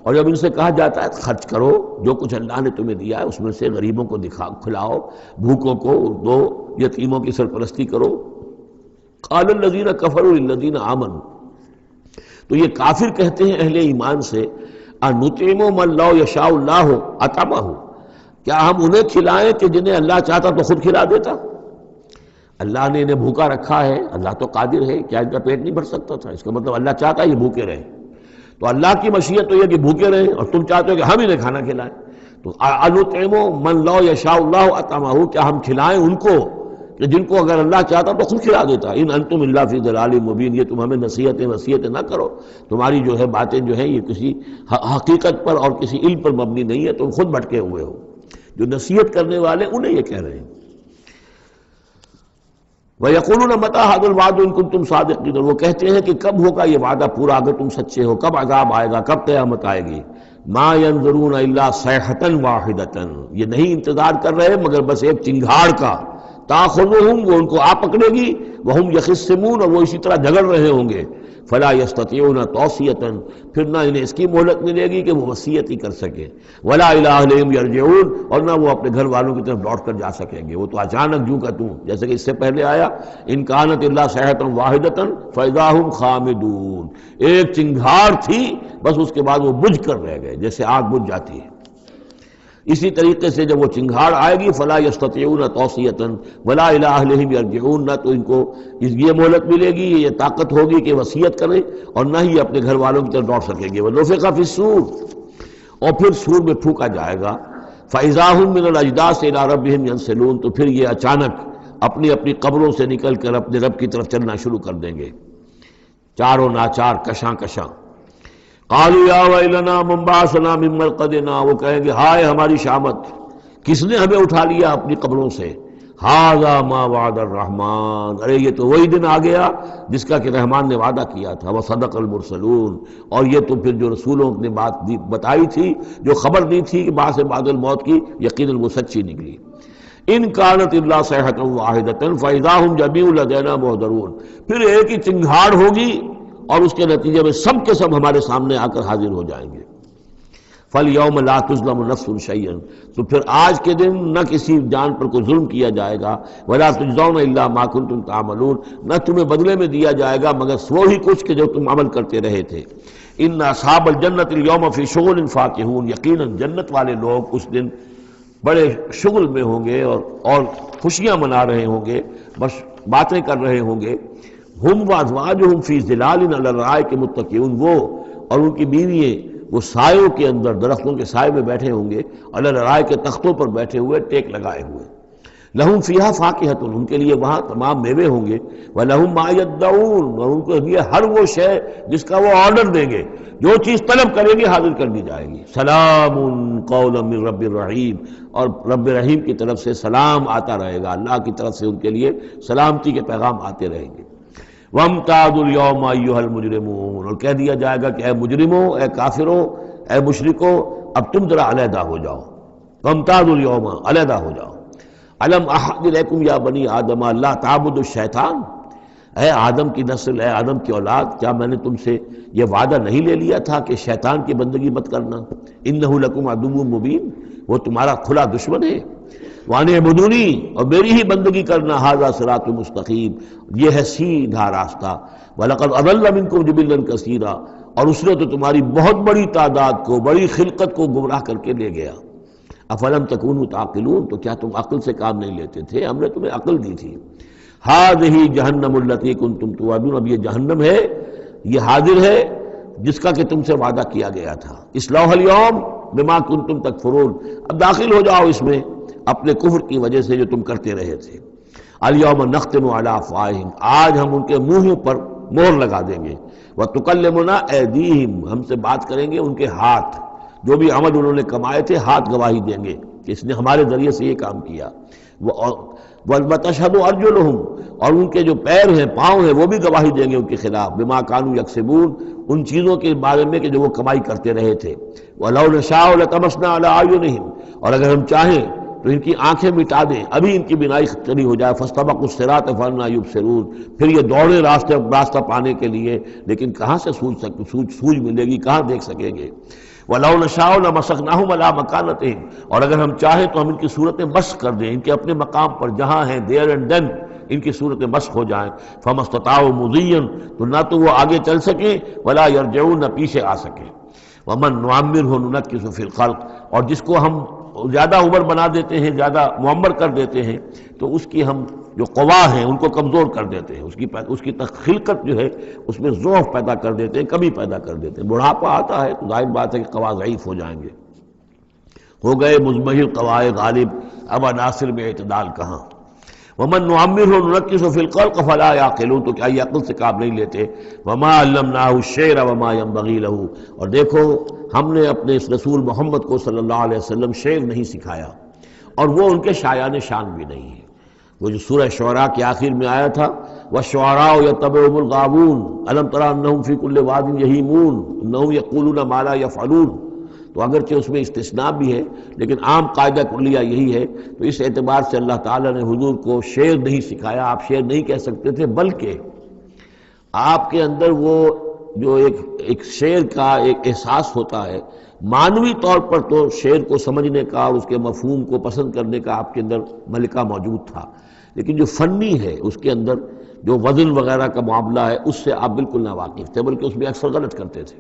اور جب ان سے کہا جاتا ہے خرچ کرو جو کچھ اللہ نے تمہیں دیا ہے اس میں سے غریبوں کو کھلاؤ، بھوکوں کو دو، یتیموں کی سرپرستی کرو. قال الذین کفروا للذین آمنوا، تو یہ کافر کہتے ہیں اہل ایمان سے انطعم من لو یشاء اللہ اطعمہ، کیا ہم انہیں کھلائیں کہ جنہیں اللہ چاہتا تو خود کھلا دیتا؟ اللہ نے انہیں بھوکا رکھا ہے، اللہ تو قادر ہے، کیا ان کا پیٹ نہیں بھر سکتا تھا؟ اس کا مطلب اللہ چاہتا ہے یہ بھوکے رہیں. تو اللہ کی مشیت تو یہ کہ بھوکے رہیں اور تم چاہتے ہو کہ ہم انہیں کھانا کھلائیں. تو انطعم من لو یشاء اللہ اطعمہ، کیا ہم کھلائیں ان کو کہ جن کو اگر اللہ چاہتا تو خود کھلا دیتا. ان انتم الا فی ضلال مبین، یہ تم ہمیں نصیحتیں نہ کرو، تمہاری جو ہے باتیں جو ہیں یہ کسی حقیقت پر اور کسی علم پر مبنی نہیں ہے، تم خود بھٹکے ہوئے ہو. جو نصیحت کرنے والے انہیں یہ کہہ رہے ہیں. وَيَقُولُونَ مَتَىٰ هَٰذَا الْوَعْدُ إِن كُنتُمْ صَادِقِينَ، وہ کہتے ہیں کہ کب ہوگا یہ وعدہ پورا اگر تم سچے ہو، کب عذاب آئے گا، کب قیامت آئے گی. مَا يَنظُرُونَ إِلَّا صَيْحَةً وَاحِدَةً، یہ نہیں انتظار کر رہے مگر بس ایک چنگھاڑ کا. تَأْخُذُهُمْ، وہ ان کو آ پکڑے گی، وَهُمْ يَخِصِّمُونَ، اور وہ اسی طرح جھگڑ رہے ہوں گے. فَلَا يَسْتَطِيعُونَ تَوْصِيَةً، پھر نہ انہیں اس کی مہلت ملے گی کہ وہ وصیت ہی کر سکے. وَلَا إِلَىٰ أَهْلِهِمْ يَرْجِعُونَ، اور نہ وہ اپنے گھر والوں کی طرف لوٹ کر جا سکیں گے. وہ تو اچانک جو کا توں، جیسے کہ اس سے پہلے آیا إِن كَانَتْ إِلَّا صَيْحَةً وَاحِدَةً فَإِذَا هُمْ خَامِدُونَ، ایک چنگھاڑ تھی بس اس کے بعد وہ بجھ کر رہ گئے جیسے آگ بجھ جاتی ہے. اسی طریقے سے جب وہ چنگھاڑ آئے گی فلا یستطیعون توصیۃ ولا الی اہلہم یرجعون، نہ تو ان کو یہ مہلت ملے گی، یہ طاقت ہوگی کہ وصیت کریں، اور نہ ہی اپنے گھر والوں کی طرف لوٹ سکیں گے. ونفخ فی الصور، اور پھر سور میں پھونکا جائے گا. فاذا هم من الاجداث الى ربهم ينسلون، تو پھر یہ اچانک اپنی اپنی قبروں سے نکل کر اپنے رب کی طرف چلنا شروع کر دیں گے، چاروں ناچار کشاں کشاں. قالوا یا ویلنا من بعثنا من مرقدنا، وہ کہیں گے ہائے ہماری شامت، کس نے ہمیں اٹھا لیا اپنی قبروں سے. ھذا ما وعد الرحمن، ارے یہ تو وہی دن آ گیا جس کا کہ رحمان نے وعدہ کیا تھا. وصدق المرسلون، اور یہ تو پھر جو رسولوں نے بات بتائی تھی، جو خبر دی تھی کہ بعث بعد الموت کی، یقیناً وہ سچی نکلی. ان کانت الا صیحۃ واحدۃ فاذا هم جميع لدینا محضرون، پھر ایک ہی چنگھاڑ ہوگی اور اس کے نتیجے میں سب کے سب ہمارے سامنے آ کر حاضر ہو جائیں گے. فَالْيَوْمَ لَا تُظْلَمُ نَفْسٌ شَيْئًا، تو پھر آج کے دن نہ کسی جان پر کوئی ظلم کیا جائے گا. وَلَا تُجْزَوْنَ إِلَّا مَا كُنتُمْ تَعْمَلُونَ، نہ تمہیں بدلے میں دیا جائے گا مگر وہی کچھ کہ جو تم عمل کرتے رہے تھے. إِنَّ أَصْحَابَ الْجَنَّةِ الْيَوْمَ فِي شُغُلٍ فَاكِهُونَ، یقیناً جنت والے لوگ اس دن بڑے شغل میں ہوں گے اور خوشیاں منا رہے ہوں گے، بس باتیں کر رہے ہوں گے. ہم وازواجہم فی ظلال علی الارائک متکئون، وہ اور ان کی بیوییں وہ سایوں کے اندر، درختوں کے سائے میں بیٹھے ہوں گے، علی الارائک کے تختوں پر بیٹھے ہوئے، ٹیک لگائے ہوئے. لہم فیہا فاکہۃ، ان کے لیے وہاں تمام میوے ہوں گے. ولہم ما یدعون، اور ان کے لیے ہر وہ شے جس کا وہ آرڈر دیں گے، جو چیز طلب کریں گے حاضر کر دی جائے گی. سلام قولا من رب الرحیم، اور رب رحیم کی طرف سے سلام آتا رہے گا، اللہ کی طرف سے ان کے لیے سلامتی کے پیغام آتے رہیں گے. وَامْتَازُوا الْيَوْمَ أَيُّهَا الْمُجْرِمُونَ، اور کہہ دیا جائے گا کہ اے مجرموں، اے کافروں، اے مشرکوں، اب تم ذرا علیحدہ ہو جاؤ. وَامْتَازُوا الْيَوْمَ، علیحدہ ہو جاؤ. أَلَمْ أَعْهَدْ إِلَيْكُمْ يَا بَنِي آدَمَ أَلَّا تَعْبُدُوا الشَّيْطَانَ، اے آدم کی نسل، اے آدم کی اولاد، کیا میں نے تم سے یہ وعدہ نہیں لے لیا تھا کہ شیطان کی بندگی مت کرنا. إِنَّهُ لَكُمْ عَدُوٌّ مُبِينٌ، وہ تمہارا کھلا دشمن ہے. وَأَنِ اعْبُدُونِی، اور میری ہی بندگی کرنا. ھذا صراط مستقیم، یہ ہے سیدھا راستہ. وَلَقَدْ أَضَلَّ مِنْکُمْ جِبِلًّا کَثِیرًا، اور اس نے تو تمہاری بہت بڑی تعداد کو، بڑی خلقت کو گمراہ کر کے لے گیا. أَفَلَمْ تَكُونُوا تَعْقِلُونَ، تو کیا تم عقل سے کام نہیں لیتے تھے؟ ہم نے تمہیں عقل دی تھی. ھذِہ جہنم التی کنتم توعدون، اب یہ جہنم ہے، یہ حاضر ہے جس کا کہ تم سے وعدہ کیا گیا تھا. اصلوھا اليوم بما کنتم تکفرون، اب داخل ہو جاؤ اس میں اپنے کفر کی وجہ سے جو تم کرتے رہے تھے. الیوم نختم علی افواہہم، آج ہم ان کے منہوں پر مہر لگا دیں گے. وتکلمنا ایدیہم، ہم سے بات کریں گے ان کے ہاتھ، جو بھی عمل انہوں نے کمائے تھے ہاتھ گواہی دیں گے کہ اس نے ہمارے ذریعے سے یہ کام کیا. وتشہد ارجلہم، اور ان کے جو پیر ہیں، پاؤں ہیں، وہ بھی گواہی دیں گے ان کے خلاف. بما کانوا یکسبون، ان چیزوں کے بارے میں کہ جو وہ کمائی کرتے رہے تھے. ولو نشاء لطمسنا علی اعینہم، اور اگر ہم چاہیں تو ان کی آنکھیں مٹا دیں، ابھی ان کی بینائی چلی ہو جائے. فاستبقوا الصراط فأنى يبصرون، پھر یہ دوڑے راستہ پانے کے لیے، لیکن کہاں سے سوج ملے گی، کہاں دیکھ سکیں گے. وَلَوْ نَشَاءُ لَمَسَخْنَاهُمْ عَلَىٰ مَكَانَتِهِمْ، اور اگر ہم چاہیں تو ہم ان کی صورتیں مسخ کر دیں، ان کے اپنے مقام پر جہاں ہیں there and then ان کی صورتیں مسخ ہو جائیں. فَمَا اسْتَطَاعُوا مُضِيًّا، تو نہ تو وہ آگے چل سکیں وَلَا يَرْجِعُونَ، نہ پیچھے آ سکیں. وَمَن نُعَمِّرْهُ نُنَكِّسُ فِي الْخَلْقِ، اور جس کو ہم زیادہ عمر بنا دیتے ہیں، زیادہ معمر کر دیتے ہیں، تو اس کی ہم جو قوا ہیں ان کو کمزور کر دیتے ہیں، اس کی خلقت جو ہے اس میں ضعف پیدا کر دیتے ہیں، کمی پیدا کر دیتے ہیں. بڑھاپا آتا ہے تو ظاہر بات ہے کہ قوا ضعیف ہو جائیں گے. ہو گئے مزمحل قوائے غالب، اب عناصر میں اعتدال کہاں. وَمَن نُعَمِّرْهُ نُنَكِّسُ فِي الْخَلْقِ فَلَا يَعْقِلُونَ، تو کیا یہ عقل سے کام نہیں لیتے. وَمَا عَلَّمْنَاهُ الشِّعْرَ وَمَا يَنبَغِي لَهُ، اور دیکھو ہم نے اپنے اس رسول محمد کو صلی اللہ علیہ وسلم شعر نہیں سکھایا، اور وہ ان کے شایان شان بھی نہیں ہے. وہ جو سورہ شعراء کے آخر میں آیا تھا وَالشُّعَرَاءُ يَتَّبِعُهُمُ الْغَاوُونَ أَلَمْ تَرَ أَنَّهُمْ فِي كُلِّ وَادٍ يَهِيمُونَ إِنَّهُمْ يَقُولُونَ مَا لَا يَفْعَلُونَ، تو اگرچہ اس میں استثناء بھی ہے لیکن عام قاعدہ کلیہ یہی ہے. تو اس اعتبار سے اللہ تعالیٰ نے حضور کو شعر نہیں سکھایا، آپ شعر نہیں کہہ سکتے تھے، بلکہ آپ کے اندر وہ جو ایک شعر کا ایک احساس ہوتا ہے، معنوی طور پر تو شعر کو سمجھنے کا اور اس کے مفہوم کو پسند کرنے کا آپ کے اندر ملکہ موجود تھا، لیکن جو فنی ہے اس کے اندر جو وزن وغیرہ کا معاملہ ہے اس سے آپ بالکل نہ واقف تھے، بلکہ اس میں اکثر غلط کرتے تھے.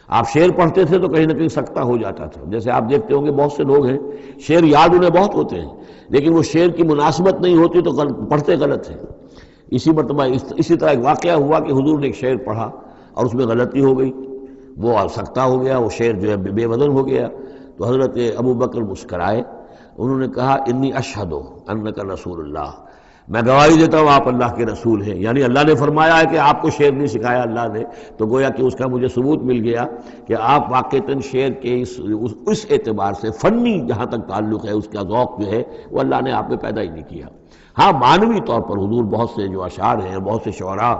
آپ شعر پڑھتے تھے تو کہیں نہ کہیں سکتہ ہو جاتا تھا. جیسے آپ دیکھتے ہوں گے بہت سے لوگ ہیں شعر یاد انہیں بہت ہوتے ہیں، لیکن وہ شعر کی مناسبت نہیں ہوتی تو پڑھتے غلط ہیں. اسی مرتبہ اسی طرح ایک واقعہ ہوا کہ حضور نے ایک شعر پڑھا اور اس میں غلطی ہو گئی، وہ سکتہ ہو گیا، وہ شعر جو ہے بے وزن ہو گیا. تو حضرت ابو بکر مسکرائے، انہوں نے کہا انی اشہد انک رسول اللہ، میں گواہی دیتا ہوں آپ اللہ کے رسول ہیں. یعنی اللہ نے فرمایا ہے کہ آپ کو شعر نہیں سکھایا اللہ نے، تو گویا کہ اس کا مجھے ثبوت مل گیا کہ آپ واقعتاً شعر کے اس اعتبار سے فنی جہاں تک تعلق ہے اس کا ذوق جو ہے وہ اللہ نے آپ میں پیدا ہی نہیں کیا. ہاں معنوی طور پر حضور بہت سے جو اشعار ہیں، بہت سے شعراء،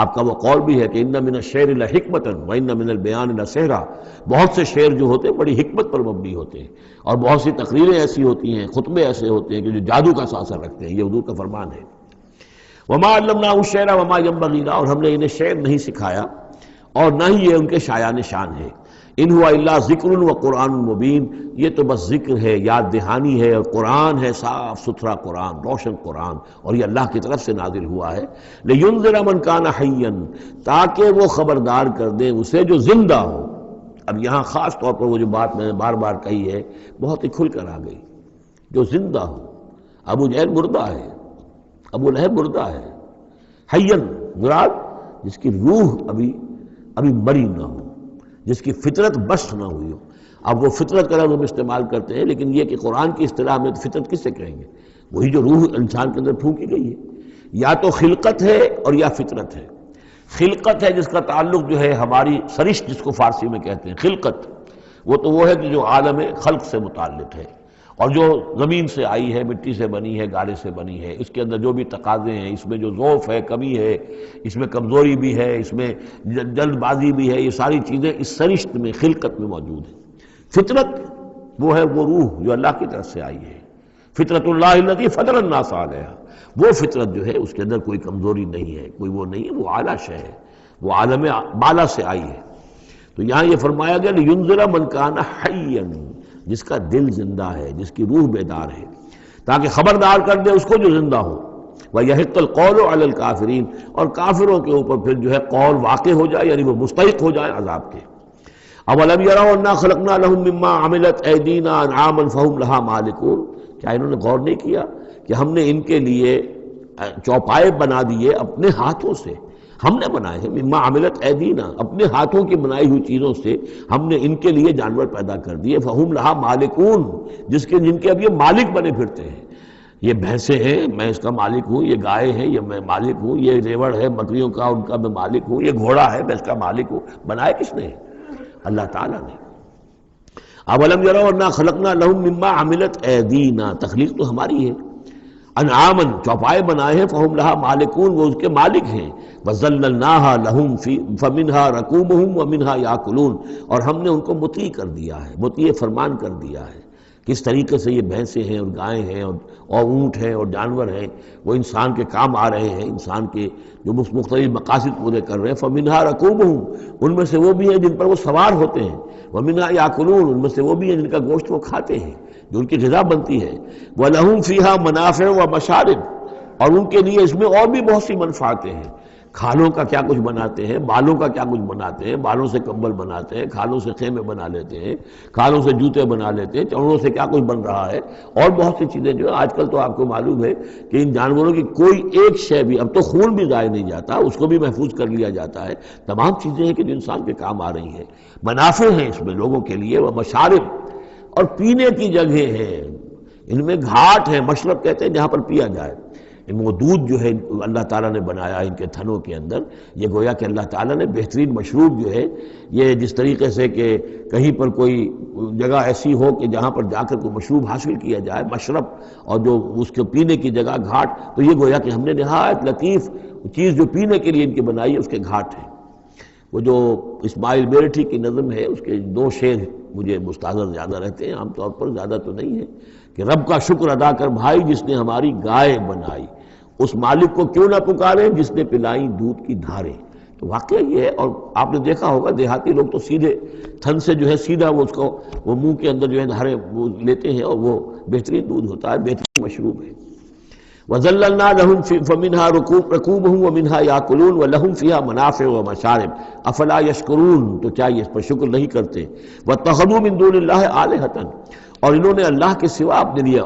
آپ کا وہ قول بھی ہے کہ ان من الشعر لحکمۃ وان من البیان لسحرا، بہت سے شعر جو ہوتے ہیں بڑی حکمت پر مبنی ہوتے ہیں، اور بہت سی تقریریں ایسی ہوتی ہیں، خطبے ایسے ہوتے ہیں کہ جو جادو کا اثر رکھتے ہیں. یہ حضور کا فرمان ہے. وما علمناه الشعر وما ينبغي له، اور ہم نے انہیں شعر نہیں سکھایا اور نہ ہی یہ ان کے شایان شان ہے. ان ہوا الا ذکر و قرآن مبین، یہ تو بس ذکر ہے، یاد دہانی ہے، اور قرآن ہے، صاف ستھرا قرآن، روشن قرآن، اور یہ اللہ کی طرف سے نازل ہوا ہے. لینذر من کان حیا، تاکہ وہ خبردار کر دیں اسے جو زندہ ہو. اب یہاں خاص طور پر وہ جو بات میں نے بار بار کہی ہے بہت ہی کھل کر آ گئی، جو زندہ ہو. ابو جہل مردہ ہے، ابو لہب مردہ ہے. حیاً مراد جس کی روح ابھی مری نہ ہو، جس کی فطرت بس نہ ہوئی ہو. اب وہ فطرت کا لفظ ہم استعمال کرتے ہیں، لیکن یہ کہ قرآن کی اصطلاح میں فطرت کس سے کہیں گے؟ وہی جو روح انسان کے اندر پھونکی گئی ہے. یا تو خلقت ہے اور یا فطرت ہے. خلقت ہے جس کا تعلق جو ہے ہماری سرشت جس کو فارسی میں کہتے ہیں خلقت، وہ ہے کہ جو عالم خلق سے متعلق ہے، اور جو زمین سے آئی ہے، مٹی سے بنی ہے، گارے سے بنی ہے. اس کے اندر جو بھی تقاضے ہیں، اس میں جو ضعف ہے، کمی ہے، اس میں کمزوری بھی ہے، اس میں جلد بازی بھی ہے، یہ ساری چیزیں اس سرشت میں خلقت میں موجود ہیں. فطرت وہ ہے وہ روح جو اللہ کی طرف سے آئی ہے. فطرت اللہ التی فطر الناس علیہا، وہ فطرت جو ہے اس کے اندر کوئی کمزوری نہیں ہے، کوئی وہ نہیں ہے، وہ اعلیٰ شے ہے، وہ عالم بالا سے آئی ہے. تو یہاں یہ فرمایا گیا لینذر من کان حیا، جس کا دل زندہ ہے، جس کی روح بیدار ہے، تاکہ خبردار کر دے اس کو جو زندہ ہو. وَيَحِقَّ الْقَوْلُ عَلَى الْكَافِرِينَ، اور کافروں کے اوپر پھر جو ہے قول واقع ہو جائے، یعنی وہ مستحق ہو جائے عذاب کے. اَوَلَمْ يَرَوْا أَنَّا خَلَقْنَا لَهُم مِّمَّا عَمِلَتْ أَيْدِينَا أَنْعَامًا فَهُمْ لَهَا مَالِكُونَ، کیا انہوں نے غور نہیں کیا کہ ہم نے ان کے لیے چوپائے بنا دیے اپنے ہاتھوں سے، ہم نے بنائے ہیں. مما عملت ایدینا، اپنے ہاتھوں کی بنائی ہوئی چیزوں سے ہم نے ان کے لیے جانور پیدا کر دیے. فہم لہا مالکون، جن کے اب یہ مالک بنے پھرتے ہیں. یہ بھینسیں ہیں، میں اس کا مالک ہوں، یہ گائے ہیں، یہ میں مالک ہوں، یہ ریوڑ ہے بکریوں کا، ان کا میں مالک ہوں، یہ گھوڑا ہے، میں اس کا مالک ہوں. بنائے کس نے؟ اللہ تعالیٰ نے. اولم یروا انا خلقنا لهم مما عملت ایدینا، تخلیق تو ہماری ہے. انعامن، چوپائے بنائے ہیں، فہم لہا مالکون، وہ اس کے مالک ہیں. وَذَلَّلْنَاهَا لَهُمْ فَمِنْهَا رَكُوبُهُمْ وَمِنْهَا يَأْكُلُونَ، اور ہم نے ان کو مطیع کر دیا ہے، مطیع فرمان کر دیا ہے. کس طریقے سے یہ بھینسیں ہیں اور گائیں ہیں اور اونٹ ہیں اور جانور ہیں، وہ انسان کے کام آ رہے ہیں، انسان کے جو مختلف مقاصد پورے کر رہے ہیں۔ فَمِنْهَا رَكُوبُهُمْ، ان میں سے وہ بھی ہیں جن پر وہ سوار ہوتے ہیں، وَمِنْهَا يَأْكُلُونَ، ان میں سے وہ بھی ہیں جن کا گوشت وہ کھاتے ہیں، جو ان کی غذا بنتی ہے۔ وَلَهُمْ فِيهَا مَنَافِعُ وَمَشَارِبُ، اور ان کے لیے اس میں اور بھی بہت سی منفعتیں ہیں۔ کھالوں کا کیا کچھ بناتے ہیں، بالوں کا کیا کچھ بناتے ہیں، بالوں سے کمبل بناتے ہیں، کھالوں سے خیمے بنا لیتے ہیں، کھالوں سے جوتے بنا لیتے ہیں، چمڑوں سے کیا کچھ بن رہا ہے، اور بہت سی چیزیں جو آج کل تو آپ کو معلوم ہے کہ ان جانوروں کی کوئی ایک شے بھی، اب تو خون بھی ضائع نہیں جاتا، اس کو بھی محفوظ کر لیا جاتا ہے۔ تمام چیزیں ہیں کہ جو انسان کے کام آ رہی ہیں، منافع ہیں اس میں لوگوں کے لیے، وہ مشارب، اور پینے کی جگہیں ہیں، ان میں گھاٹ ہیں، مشرب کہتے ہیں جہاں پر پیا جائے۔ وہ دودھ جو ہے اللہ تعالیٰ نے بنایا ان کے تھنوں کے اندر، یہ گویا کہ اللہ تعالیٰ نے بہترین مشروب جو ہے، یہ جس طریقے سے کہ کہیں پر کوئی جگہ ایسی ہو کہ جہاں پر جا کر کوئی مشروب حاصل کیا جائے، مشرب، اور جو اس کے پینے کی جگہ گھاٹ، تو یہ گویا کہ ہم نے نہایت لطیف چیز جو پینے کے لیے ان کی بنائی ہے، اس کے گھاٹ ہیں۔ وہ جو اسماعیل میرٹھی کی نظم ہے، اس کے دو شعر مجھے مستحضر زیادہ رہتے ہیں، عام طور پر زیادہ تو نہیں ہے، کہ رب کا شکر ادا کر بھائی جس نے ہماری گائے بنائی، اس مالک کو کیوں نہ پکارے جس نے پلائیں دودھ کی دھاریں۔ تو واقعہ یہ ہے، اور آپ نے دیکھا ہوگا دیہاتی لوگ تو سیدھے تھن سے جو ہے سیدھا وہ اس کو وہ منہ کے اندر جو ہے دھاریں وہ لیتے ہیں، اور وہ بہترین دودھ ہوتا ہے، بہترین مشروب ہے۔ وَذَلَّلْنَا لَهُمْ فَمِنْهَا رَكُوبُهُمْ وَمِنْهَا يَأْكُلُونَ وَلَهُمْ فِيهَا مَنَافِعُ وَمَشَارِبُ أَفَلَا يَشْكُرُونَ، تو کیا یہ اس پر شکر نہیں کرتے؟ وَاتَّخَذُوا مِن دُونِ اللَّهِ آلِهَةً، اور انہوں نے اللہ کے سوا اپنے لیے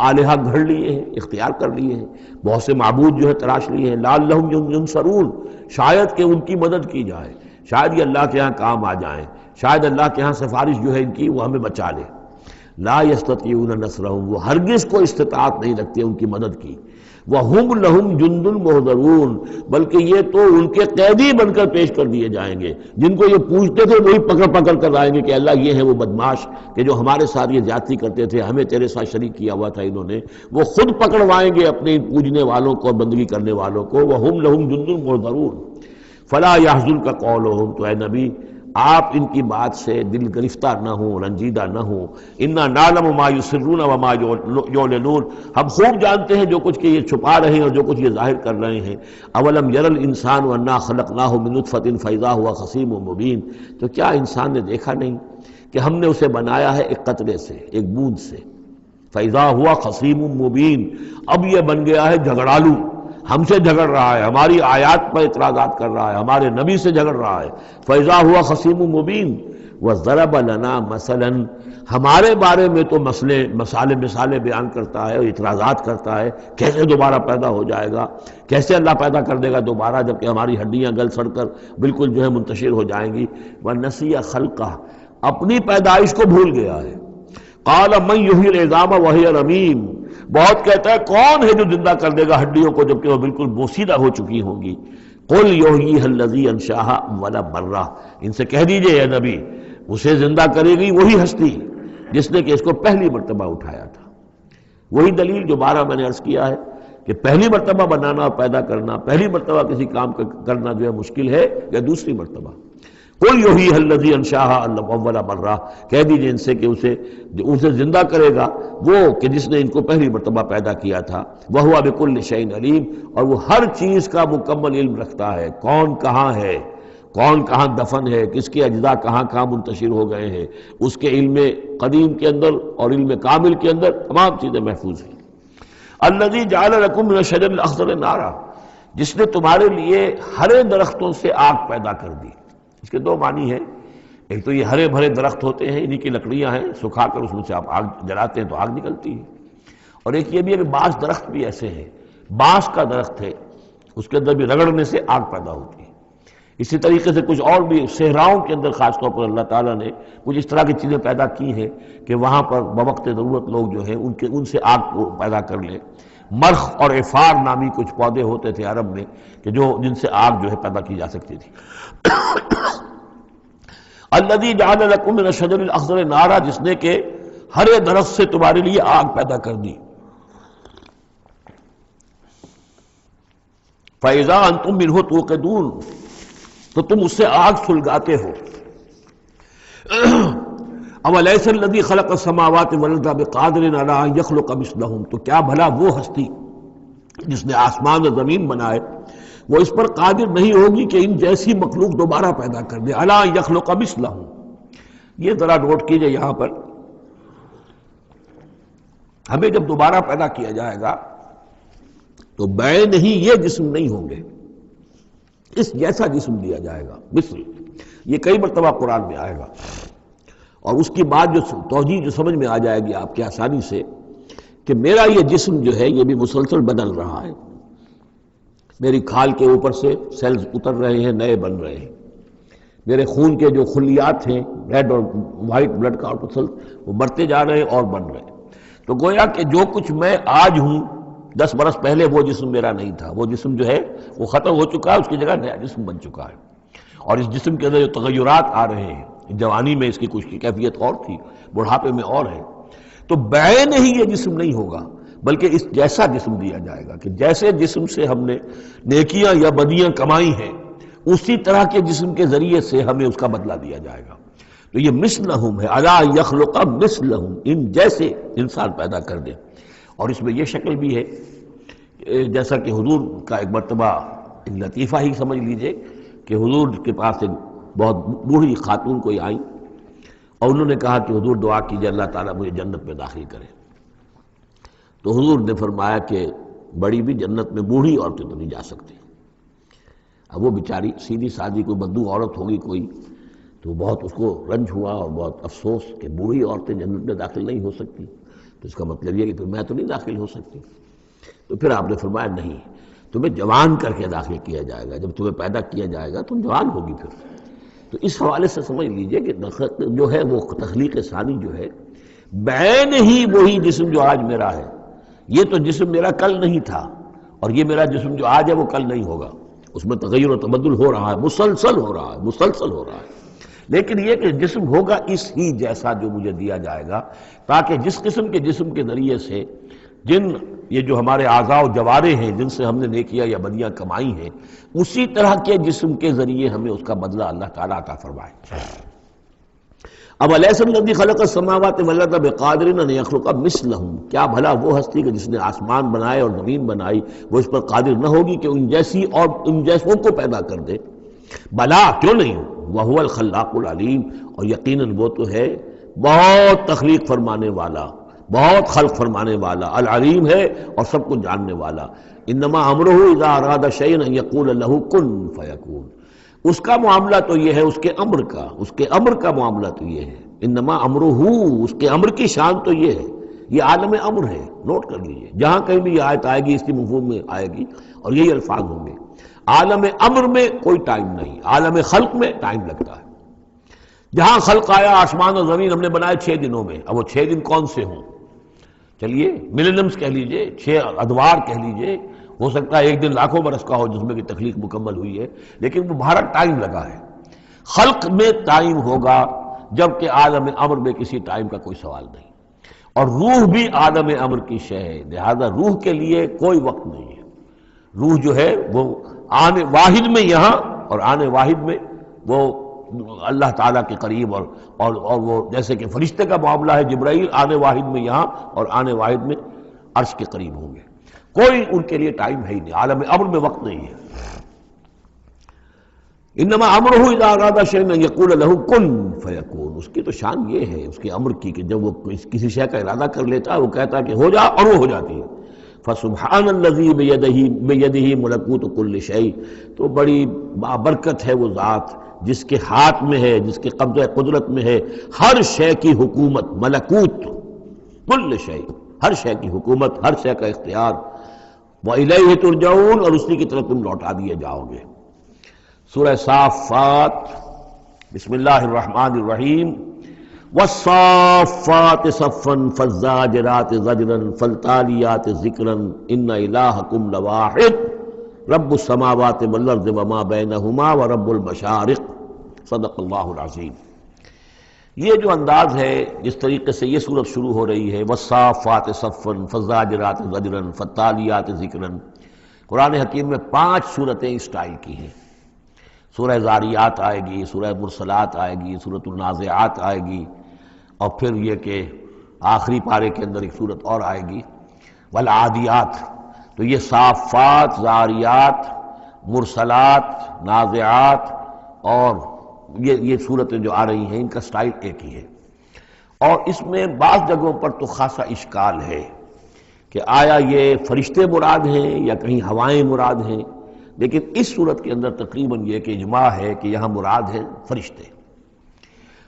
آلہہ گھڑ لیے ہیں، اختیار کر لیے ہیں، بہت سے معبود جو ہے تراش لیے ہیں، لَعَلَّهُمْ يُنصَرُونَ، شاید کہ ان کی مدد کی جائے، شاید یہ اللہ کے ہاں کام آ جائیں، شاید اللہ کے ہاں سفارش جو ہے ان کی وہ ہمیں بچا لے۔ لا یستطیعون نصرہم، وہ ہرگز کو استطاعت نہیں رکھتے ان کی مدد کی۔ وہم لہم جند محضرون، بلکہ یہ تو ان کے قیدی بن کر پیش کر دیے جائیں گے، جن کو یہ پوچھتے تھے وہی پکڑ پکڑ کر لائیں گے کہ اللہ یہ ہے وہ بدماش کہ جو ہمارے ساتھ یہ زیادتی کرتے تھے، ہمیں تیرے ساتھ شریک کیا ہوا تھا انہوں نے، وہ خود پکڑوائیں گے اپنے پوجنے والوں کو اور بندگی کرنے والوں کو۔ وہم لہم جند محضرون فلا یحزنک قولہم، تو اے نبی آپ ان کی بات سے دل گرفتار نہ ہوں، رنجیدہ نہ ہوں۔ انا نعلم ما یسرون وما یعلنون، ہم خوب جانتے ہیں جو کچھ کہ یہ چھپا رہے ہیں اور جو کچھ یہ ظاہر کر رہے ہیں۔ اولم یر الانسان انا خلقناہ من نطفۃ فاذا هو خصیم مبین، تو کیا انسان نے دیکھا نہیں کہ ہم نے اسے بنایا ہے ایک قطرے سے، ایک بوند سے، فاذا هو خصیم مبین، اب یہ بن گیا ہے جھگڑالو، ہم سے جھگڑ رہا ہے، ہماری آیات پر اعتراضات کر رہا ہے، ہمارے نبی سے جھگڑ رہا ہے۔ فَإِذَا هُوَ خَصِيمٌ مُّبِينٌ وَضَرَبَ لَنَا مَثَلًا، ہمارے بارے میں تو مثالیں بیان کرتا ہے اور اعتراضات کرتا ہے، کیسے دوبارہ پیدا ہو جائے گا، کیسے اللہ پیدا کر دے گا دوبارہ جبکہ ہماری ہڈیاں گل سڑ کر بالکل جو ہے منتشر ہو جائیں گی۔ وَنَسِيَ خَلْقَهُ، اپنی پیدائش کو بھول گیا ہے۔ قَالَ مَن يُحْيِي الْعِظَامَ وَهِيَ رَمِيمٌ، بہت کہتا ہے کون ہے جو زندہ کر دے گا ہڈیوں کو جبکہ وہ بالکل بوسیدہ ہو چکی ہوں گی۔ قُلْ يُحْيِيهَا الَّذِي أَنشَأَهَا أَوَّلَ مَرَّةٍ، ان سے کہہ دیجئے اے نبی اسے زندہ کرے گی وہی ہستی جس نے کہ اس کو پہلی مرتبہ اٹھایا تھا۔ وہی دلیل جو بارہ میں نے عرض کیا ہے کہ پہلی مرتبہ بنانا اور پیدا کرنا، پہلی مرتبہ کسی کام کرنا جو ہے مشکل ہے یا دوسری مرتبہ۔ قُلْ يُحْيِيهَا الَّذِي أَنشَأَهَا أَوَّلَ مَرَّةٍ، کہہ دیجئے ان سے کہ اسے زندہ کرے گا وہ کہ جس نے ان کو پہلی مرتبہ پیدا کیا تھا۔ وَهُوَ بِكُلِّ شَيْءٍ عَلِيمٌ، اور وہ ہر چیز کا مکمل علم رکھتا ہے، کون کہاں ہے، کون کہاں دفن ہے، کس کے اجزاء کہاں کہاں منتشر ہو گئے ہیں، اس کے علم قدیم کے اندر اور علم کامل کے اندر تمام چیزیں محفوظ ہیں۔ الَّذِي جَعَلَ لَكُم مِّنَ الشَّجَرِ الْأَخْضَرِ نَارًا، جس نے تمہارے لیے ہرے درختوں سے آگ پیدا کر دی۔ اس کے دو معنی ہیں، ایک تو یہ ہرے بھرے درخت ہوتے ہیں، انہی کی لکڑیاں ہیں، سکھا کر اس میں سے آپ آگ جلاتے ہیں تو آگ نکلتی ہے، اور ایک یہ بھی ہے کہ بعض درخت بھی ایسے ہیں، بانس کا درخت ہے اس کے اندر بھی رگڑنے سے آگ پیدا ہوتی ہے۔ اسی طریقے سے کچھ اور بھی صحراؤں کے اندر خاص طور پر اللہ تعالیٰ نے کچھ اس طرح کی چیزیں پیدا کی ہیں کہ وہاں پر بوقت ضرورت لوگ جو ہیں ان سے آگ کو پیدا کر لیں۔ مرخ اور عفار نامی کچھ پودے ہوتے تھے عرب میں کہ جن سے آگ جو ہے پیدا کی جا سکتی تھی۔ الذی جعل لکم من الشجر الاخضر نارا، جس نے کہ ہرے درخت سے تمہارے لیے آگ پیدا کر دی۔ فاذا انتم منہ توقدون، تو تم اس سے آگ سلگاتے ہو۔ اولیس الذی خلق السماوات والارض بقادر علی ان یخلق مثلہم، تو کیا بھلا وہ ہستی جس نے آسمان و زمین بنائے وہ اس پر قادر نہیں ہوگی کہ ان جیسی مخلوق دوبارہ پیدا کر دے، علی ان یخلق مثلہم۔ یہ ذرا نوٹ کیجئے یہاں پر، ہمیں جب دوبارہ پیدا کیا جائے گا تو بے نہیں یہ جسم نہیں ہوں گے، اس جیسا جسم دیا جائے گا، مثل، یہ کئی مرتبہ قرآن میں آئے گا، اور اس کی بات جو توجیہ جو سمجھ میں آ جائے گی آپ کے آسانی سے کہ میرا یہ جسم جو ہے یہ بھی مسلسل بدل رہا ہے، میری کھال کے اوپر سے سیلز اتر رہے ہیں، نئے بن رہے ہیں، میرے خون کے جو خلیات ہیں ریڈ اور وائٹ بلڈ کارپسل وہ بڑھتے جا رہے ہیں اور بن رہے ہیں۔ تو گویا کہ جو کچھ میں آج ہوں 10 برس پہلے وہ جسم میرا نہیں تھا، وہ جسم جو ہے وہ ختم ہو چکا ہے، اس کی جگہ نیا جسم بن چکا ہے، اور اس جسم کے اندر جو تغیرات آ رہے ہیں، جوانی میں اس کی کچھ کی کیفیت اور تھی، بڑھاپے میں اور ہے، تو بعین ہی یہ جسم نہیں ہوگا بلکہ اس جیسا جسم دیا جائے گا کہ جیسے جسم سے ہم نے نیکیاں یا بدیاں کمائی ہیں اسی طرح کے جسم کے ذریعے سے ہمیں اس کا بدلہ دیا جائے گا۔ تو یہ مثلہم ہے، الی یخلق مثلہم، ان جیسے انسان پیدا کر دے۔ اور اس میں یہ شکل بھی ہے جیسا کہ حضور کا ایک مرتبہ ایک لطیفہ ہی سمجھ لیجئے کہ حضور کے پاس ایک بہت بوڑھی خاتون کوئی آئی اور انہوں نے کہا کہ حضور دعا کیجئے اللہ تعالیٰ مجھے جنت میں داخل کرے۔ تو حضور نے فرمایا کہ بڑی بھی جنت میں بوڑھی عورتیں تو نہیں جا سکتی۔ اب وہ بیچاری سیدھی سادھی کوئی بدو عورت ہوگی کوئی، تو بہت اس کو رنج ہوا اور بہت افسوس کہ بوڑھی عورتیں جنت میں داخل نہیں ہو سکتی، تو اس کا مطلب یہ کہ پھر میں تو نہیں داخل ہو سکتی۔ تو پھر آپ نے فرمایا نہیں، تمہیں جوان کر کے داخل کیا جائے گا، جب تمہیں پیدا کیا جائے گا تم جوان ہوگی پھر۔ تو اس حوالے سے سمجھ لیجئے کہ جو ہے وہ تخلیق ثانی جو ہے بعین ہی وہی جسم جو آج میرا ہے، یہ تو جسم میرا کل نہیں تھا، اور یہ میرا جسم جو آج ہے وہ کل نہیں ہوگا، اس میں تغیر و تبدل ہو رہا ہے، مسلسل ہو رہا ہے، مسلسل ہو رہا ہے، لیکن یہ کہ جسم ہوگا اس ہی جیسا جو مجھے دیا جائے گا، تاکہ جس قسم کے جسم کے ذریعے سے جن یہ جو ہمارے اعضاء و جوارح ہیں جن سے ہم نے نیکیاں یا بدیاں کمائی ہیں اسی طرح کے جسم کے ذریعے ہمیں اس کا بدلہ اللہ تعالیٰ عطا فرمائے۔ اب الیس الذی خلق السماوات والارض بقادر ان یخلق مثلہم، کیا بھلا وہ ہستی کہ جس نے آسمان بنائے اور زمین بنائی وہ اس پر قادر نہ ہوگی کہ ان جیسی اور ان جیسوں کو پیدا کر دے؟ بلا، کیوں نہیں، وہو الخلاق العلیم، اور یقیناً وہ تو ہے بہت تخلیق فرمانے والا، بہت خلق فرمانے والا، العلیم ہے اور سب کو جاننے والا۔ انما امرہ اذا اراد شیئا ان یقول له کن فیکون، اس کا معاملہ تو یہ ہے، اس کے امر کا معاملہ تو یہ ہے، انما امرہ، اس کے امر کی شان تو یہ ہے، یہ عالم امر ہے، نوٹ کر لیجئے، جہاں کہیں بھی یہ آیت آئے گی اس کی مفہوم میں آئے گی اور یہی الفاظ ہوں گے۔ عالم امر میں کوئی ٹائم نہیں، عالم خلق میں ٹائم لگتا ہے۔ جہاں خلق آیا آسمان اور زمین ہم نے بنائے 6 دنوں میں، اب وہ 6 دن کون سے ہوں؟ چلیے ملینمز کہہ لیجئے، 6 ادوار کہہ لیجئے، ہو سکتا ہے ایک دن لاکھوں برس کا ہو جس میں کی تخلیق مکمل ہوئی ہے، لیکن وہ بھارت ٹائم لگا ہے۔ خلق میں ٹائم ہوگا جبکہ عالم امر میں کسی ٹائم کا کوئی سوال نہیں، اور روح بھی عالم امر کی شے ہے، لہذا روح کے لیے کوئی وقت نہیں ہے۔ روح جو ہے وہ آنے واحد میں یہاں اور آنے واحد میں وہ اللہ تعالیٰ کے قریب، اور وہ جیسے کہ فرشتے کا معاملہ ہے، جبرائیل آنے واحد میں یہاں اور آنے واحد میں عرش کے قریب ہوں گے، کوئی ان کے لیے ٹائم ہے ہی نہیں، عالم امر میں وقت نہیں ہے۔ انما امرہ اذا اراد شیئا ان یقول له کن فیکون، اس کی تو شان یہ ہے اس کے امر کی کہ جب وہ کسی شے کا ارادہ کر لیتا ہے وہ کہتا ہے کہ ہو جا اور وہ ہو جاتی ہے۔ فسبحان الذی بیدہ ملکوت کل شیء، تو بڑی بابرکت ہے وہ ذات جس کے ہاتھ میں ہے، جس کے قبضہ قدرت میں ہے ہر شے کی حکومت، ملکوت کل شیء، ہر شے کی حکومت، ہر شے کا اختیار، وَإِلَيْهِ تُرْجَعُونَ، اور اسی کی طرف تم لوٹا دیے جاؤ گے۔ سورہ صافات، بسم اللہ الرحمن الرحیم، وَالصَّافَّاتِ صَفًّا فَالزَّاجِرَاتِ زَجْرًا فَالتَّالِيَاتِ ذِكْرًا إِنَّ إِلَٰهَكُمْ لَوَاحِدٌ رب السماوات والارض وما بینہما ورب المشارق، صدق اللہ العظیم۔ یہ جو انداز ہے جس طریقے سے یہ صورت شروع ہو رہی ہے، والصافات صفا فالزاجرات زجرا فالتالیات ذکرا، قرآن حکیم میں 5 صورتیں اس سٹائل کی ہیں۔ سورہ زاریات آئے گی، سورہ مرسلات آئے گی، سورۃ النازعات آئے گی، اور پھر یہ کہ آخری پارے کے اندر ایک صورت اور آئے گی والعادیات، تو یہ صافات، زاریات، مرسلات، نازعات، اور یہ صورتیں جو آ رہی ہیں ان کا سٹائل ایک ہی ہے۔ اور اس میں بعض جگہوں پر تو خاصا اشکال ہے کہ آیا یہ فرشتے مراد ہیں یا کہیں ہوائیں مراد ہیں، لیکن اس صورت کے اندر تقریباً یہ کہ اجماع ہے کہ یہاں مراد ہے فرشتے۔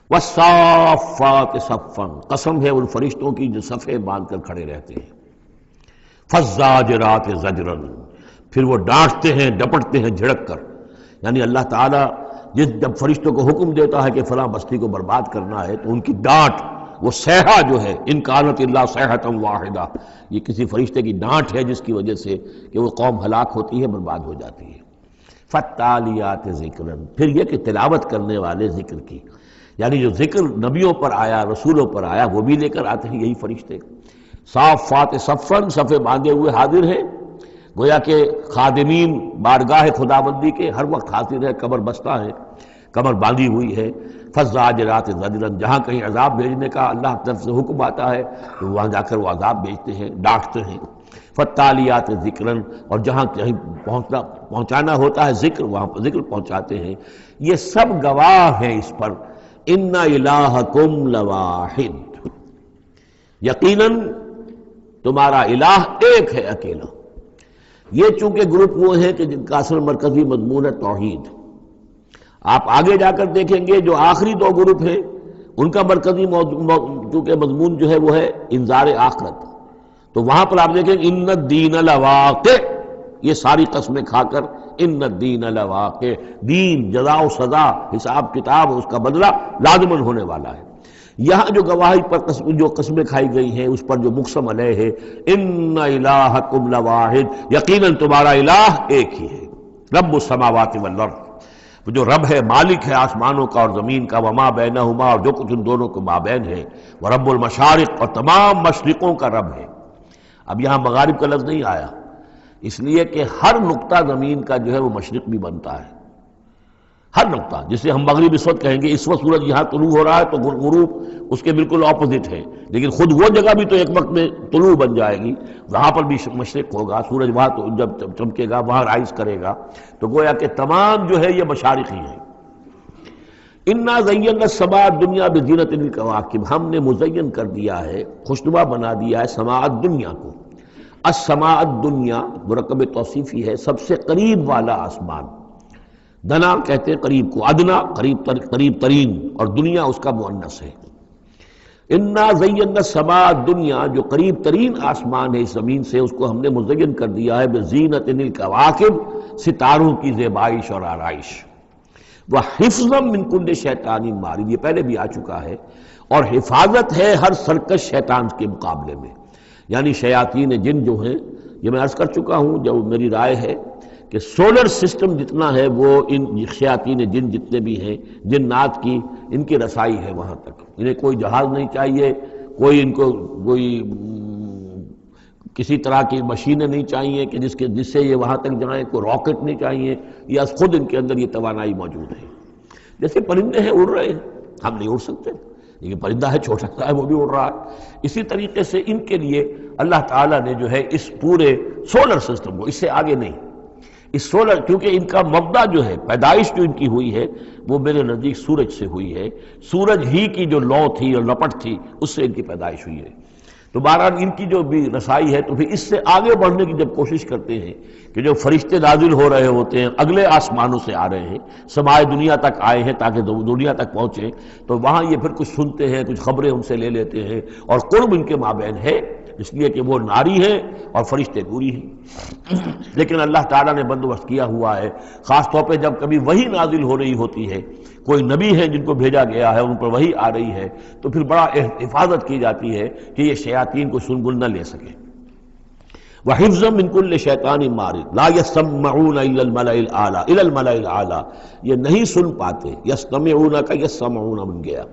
والصافات صفا، قسم ہے ان فرشتوں کی جو صفے باندھ کر کھڑے رہتے ہیں۔ فالزاجرات زجرا، پھر وہ ڈانٹتے ہیں، ڈپٹتے ہیں جھڑک کر، یعنی اللہ تعالیٰ جب فرشتوں کو حکم دیتا ہے کہ فلاں بستی کو برباد کرنا ہے تو ان کی ڈانٹ، وہ صیحہ جو ہے، ان کانت الا صیحۃ واحدہ، یہ کسی فرشتے کی ڈانٹ ہے جس کی وجہ سے کہ وہ قوم ہلاک ہوتی ہے، برباد ہو جاتی ہے۔ فالتالیات ذکرا، پھر یہ کہ تلاوت کرنے والے ذکر کی، یعنی جو ذکر نبیوں پر آیا، رسولوں پر آیا، وہ بھی لے کر آتے ہیں یہی فرشتے۔ صافات صفا، صفے باندھے ہوئے حاضر ہیں، گویا کہ خادمین بارگاہ خداوندی کے ہر وقت حاضر ہے، کمر بستہ ہے، کمر باندھی ہوئی ہے۔ فالزاجرات زجرا، جہاں کہیں عذاب بھیجنے کا اللہ کی طرف سے حکم آتا ہے تو وہاں جا کر وہ عذاب بھیجتے ہیں، ڈانٹتے ہیں۔ فالتالیات ذکرا، اور جہاں کہیں پہنچانا ہوتا ہے ذکر، وہاں پر ذکر پہنچاتے ہیں۔ یہ سب گواہ ہیں اس پر، ان الہکم لواحد، یقیناً تمہارا الہ ایک ہے، اکیلا۔ یہ چونکہ گروپ وہ ہیں کہ جن کا اصل مرکزی مضمون ہے توحید۔ آپ آگے جا کر دیکھیں گے جو آخری دو گروپ ہیں ان کا مرکزی چونکہ مضمون جو ہے وہ ہے انذار آخرت، تو وہاں پر آپ دیکھیں ان الدین لواقع، یہ ساری قسمیں کھا کر ان الدین لواقع، دین، جزا و سزا، حساب کتاب، اس کا بدلہ لازماً ہونے والا ہے۔ یہاں جو گواہی پر جو قسمیں کھائی گئی ہیں اس پر جو مقسم علیہ ہے، ان الہکم لواحد، یقیناً تمہارا الہ ایک ہی ہے، رب السماوات والارض، جو رب ہے، مالک ہے آسمانوں کا اور زمین کا، وما بینہما، اور جو کچھ ان دونوں کے مابین ہے، ورب المشارق، اور تمام مشرقوں کا رب ہے۔ اب یہاں مغارب کا لفظ نہیں آیا، اس لیے کہ ہر نقطہ زمین کا جو ہے وہ مشرق بھی بنتا ہے، ہر نقطہ، جسے ہم مغرب اس وقت کہیں گے، اس وقت سورج یہاں طلوع ہو رہا ہے تو غروب اس کے بالکل اپوزٹ ہے، لیکن خود وہ جگہ بھی تو ایک وقت میں طلوع بن جائے گی، وہاں پر بھی مشرق ہوگا، سورج وہاں تو جب چمکے گا وہاں رائز کرے گا، تو گویا کہ تمام جو ہے یہ مشارق ہی ہیں۔ انا زینا السماء الدنیا بزینۃ الکواکب، ہم نے مزین کر دیا ہے، خوشنما بنا دیا ہے سماء الدنیا کو۔ السماء الدنیا مرکب توصیفی ہے، سب سے قریب والا آسمان، دنا کہتے ہیں قریب کو، ادنا قریب ترین، اور دنیا اس کا مؤنث ہے۔ انا زینا السماء الدنیا، جو قریب ترین آسمان ہے اس زمین سے، اس کو ہم نے مزین کر دیا ہے بزینۃ الکواکب، ستاروں کی زیبائش اور آرائش، وحفظا من کل شیطان مارد، یہ پہلے بھی آ چکا ہے، اور حفاظت ہے ہر سرکش شیطان کے مقابلے میں، یعنی شیاطین جن جو ہیں، یہ میں عرض کر چکا ہوں، جو میری رائے ہے کہ سولر سسٹم جتنا ہے وہ ان شیاطین جن جتنے بھی ہیں، جنات کی، ان کی رسائی ہے وہاں تک، انہیں کوئی جہاز نہیں چاہیے، کوئی ان کو کسی طرح کی مشینیں نہیں چاہیے کہ جس سے یہ وہاں تک جائیں، کوئی راکٹ نہیں چاہیے، یا خود ان کے اندر یہ توانائی موجود ہے۔ جیسے پرندے ہیں اڑ رہے ہیں، ہم نہیں اڑ سکتے، لیکن پرندہ ہے چھوٹا سا ہے وہ بھی اڑ رہا ہے، اسی طریقے سے ان کے لیے اللہ تعالیٰ نے جو ہے اس پورے سولر سسٹم کو، اس سے آگے نہیں، اس سولر، کیونکہ ان کا مبدا جو ہے، پیدائش جو ان کی ہوئی ہے وہ میرے نزدیک سورج سے ہوئی ہے، سورج ہی کی جو لو تھی اور لپٹ تھی اس سے ان کی پیدائش ہوئی ہے، تو بہرحال ان کی جو بھی رسائی ہے، تو پھر اس سے آگے بڑھنے کی جب کوشش کرتے ہیں کہ جو فرشتے نازل ہو رہے ہوتے ہیں، اگلے آسمانوں سے آ رہے ہیں، سمائے دنیا تک آئے ہیں تاکہ دنیا تک پہنچیں، تو وہاں یہ پھر کچھ سنتے ہیں، کچھ خبریں ان سے لے لیتے ہیں، اور قرب ان کے مابین ہے، اس لیے کہ وہ ناری ہیں اور فرشتے نوری ہیں۔ لیکن اللہ تعالیٰ نے بندوبست کیا ہوا ہے، خاص طور پہ جب کبھی وحی نازل ہو رہی ہوتی ہے، کوئی نبی ہے جن کو بھیجا گیا ہے، ان پر وحی آ رہی ہے، تو پھر بڑا حفاظت کی جاتی ہے کہ یہ شیاطین کو سنگل نہ لے سکے۔ وَحِفْظًا مِّن كُلِّ شَيْطَانٍ مَارِدٍ لَا يَسْمَعُونَ إِلَى الْمَلَإِ الْأَعْلَىٰ، یہ نہیں سن پاتے، یسمعون کا یسمعون بن گیا،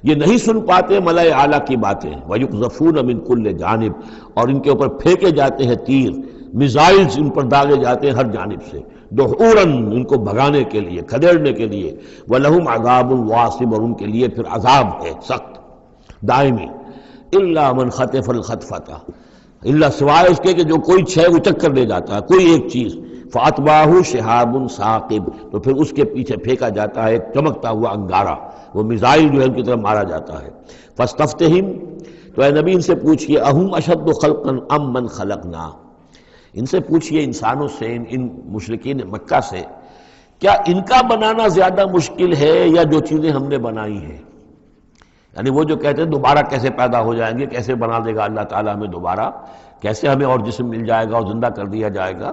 یہ نہیں سن پاتے ملائے اعلیٰ کی باتیں، وَيُقْذَفُونَ مِن كُلِّ جانب، اور ان کے اوپر پھینکے جاتے ہیں تیر، میزائلز ان پر داغے جاتے ہیں ہر جانب سے، دحوراً ان کو بھگانے کے لیے، کھدیڑنے کے لیے، وَلَهُمْ عَذَابٌ وَاصِبٌ، اور ان کے لیے پھر عذاب ہے سخت، دائمی، الا من خطف الخطفۃ، الا سوائے اس کے کہ جو کوئی شے اچک کر لے جاتا ہے، کوئی ایک چیز، فاتباہ شہاب ثاقب، تو پھر اس کے پیچھے پھینکا جاتا ہے ایک چمکتا ہوا انگارہ، وہ میزائل جو ہے ان کی طرف مارا جاتا ہے۔ فاستفتہم، تو اے نبی ان سے پوچھئے، اہم اشد خلقا ام من خلقنا، ان سے پوچھئے انسانوں سے، ان مشرکین مکہ سے، کیا ان کا بنانا زیادہ مشکل ہے یا جو چیزیں ہم نے بنائی ہیں؟ یعنی وہ جو کہتے ہیں دوبارہ کیسے پیدا ہو جائیں گے، کیسے بنا دے گا اللہ تعالیٰ ہمیں دوبارہ، کیسے ہمیں اور جسم مل جائے گا اور زندہ کر دیا جائے گا۔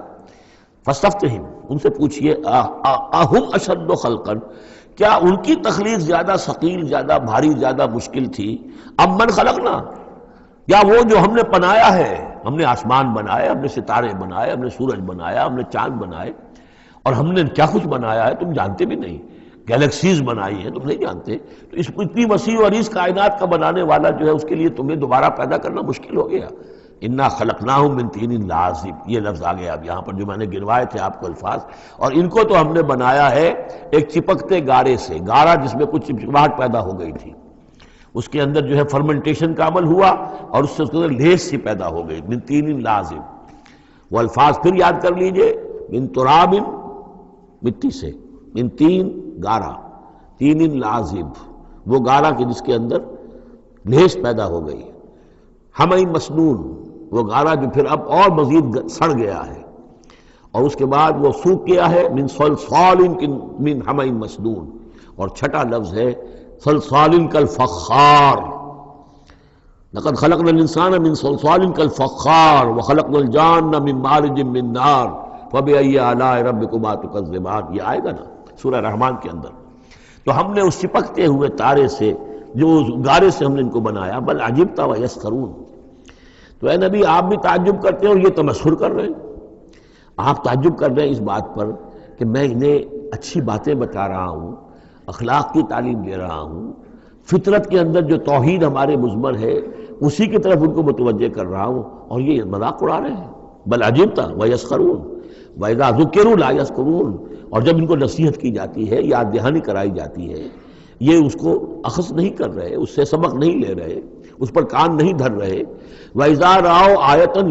فاستفتہم، ان سے پوچھئے، اہم اشد خلقا، کیا ان کی تخلیق زیادہ ثقیل، زیادہ بھاری، زیادہ مشکل تھی، ام من خلقنا، یا وہ جو ہم نے بنایا ہے، ہم نے آسمان بنائے، ہم نے ستارے بنائے، ہم نے سورج بنایا، ہم نے چاند بنائے، اور ہم نے کیا کچھ بنایا ہے تم جانتے بھی نہیں، گیلیکسیز بنائی ہیں تم نہیں جانتے، تو اس اتنی وسیع اور اس کائنات کا بنانے والا جو ہے اس کے لیے تمہیں دوبارہ پیدا کرنا مشکل ہو گیا۔ انا خلقناہم من طین لازب، یہ لفظ آ گیا اب یہاں پر جو میں نے گنوائے تھے آپ کو الفاظ، اور ان کو تو ہم نے بنایا ہے ایک چپکتے گارے سے، گارا جس میں کچھ چپچپاہٹ پیدا ہو گئی تھی، اس کے اندر جو ہے فرمنٹیشن کا عمل ہوا اور اس سے اس کے اندر لیس سی پیدا ہو گئی، من طین لازب۔ وہ الفاظ پھر یاد کر لیجئے، من تراب، مٹی سے، من تین، گارا، تین لازب، وہ گارا کہ جس کے اندر لیس پیدا ہو گئی، حمئی مسنون، وہ گارا جو پھر اب اور مزید سڑ گیا ہے، اور اس کے بعد وہ سوکھ گیا ہے، من صلصال من حمئی مسنون، اور چھٹا لفظ ہے صلصال کالفخار، لقد خلقنا الانسان من صلصال کالفخار وخلقنا الجان من مارج من نار فبأي آلاء ربكما تكذبان، یہ آئے گا نا سورہ رحمان کے اندر۔ تو ہم نے اس چپکتے ہوئے تارے سے، جو گارے سے ہم نے ان کو بنایا، بل عجبت ویسخرون، تو اے نبی آپ بھی تعجب کرتے ہیں اور یہ تمسخر کر رہے ہیں، آپ تعجب کر رہے ہیں اس بات پر کہ میں انہیں اچھی باتیں بتا رہا ہوں، اخلاق کی تعلیم دے رہا ہوں، فطرت کے اندر جو توحید ہمارے مضمر ہے اسی کی طرف ان کو متوجہ کر رہا ہوں، اور یہ مذاق اڑا رہے ہیں۔ بل عجبت ویسخرون وَإِذَا ذُكِّرُوا لَا يَذْكُرُونَ، اور جب ان کو نصیحت کی جاتی ہے، یاد دہانی کرائی جاتی ہے، یہ اس کو اخذ نہیں کر رہے، اس سے سبق نہیں لے رہے، اس پر کان نہیں دھر رہے۔ وَإِذَا رَأَوْا آیَةً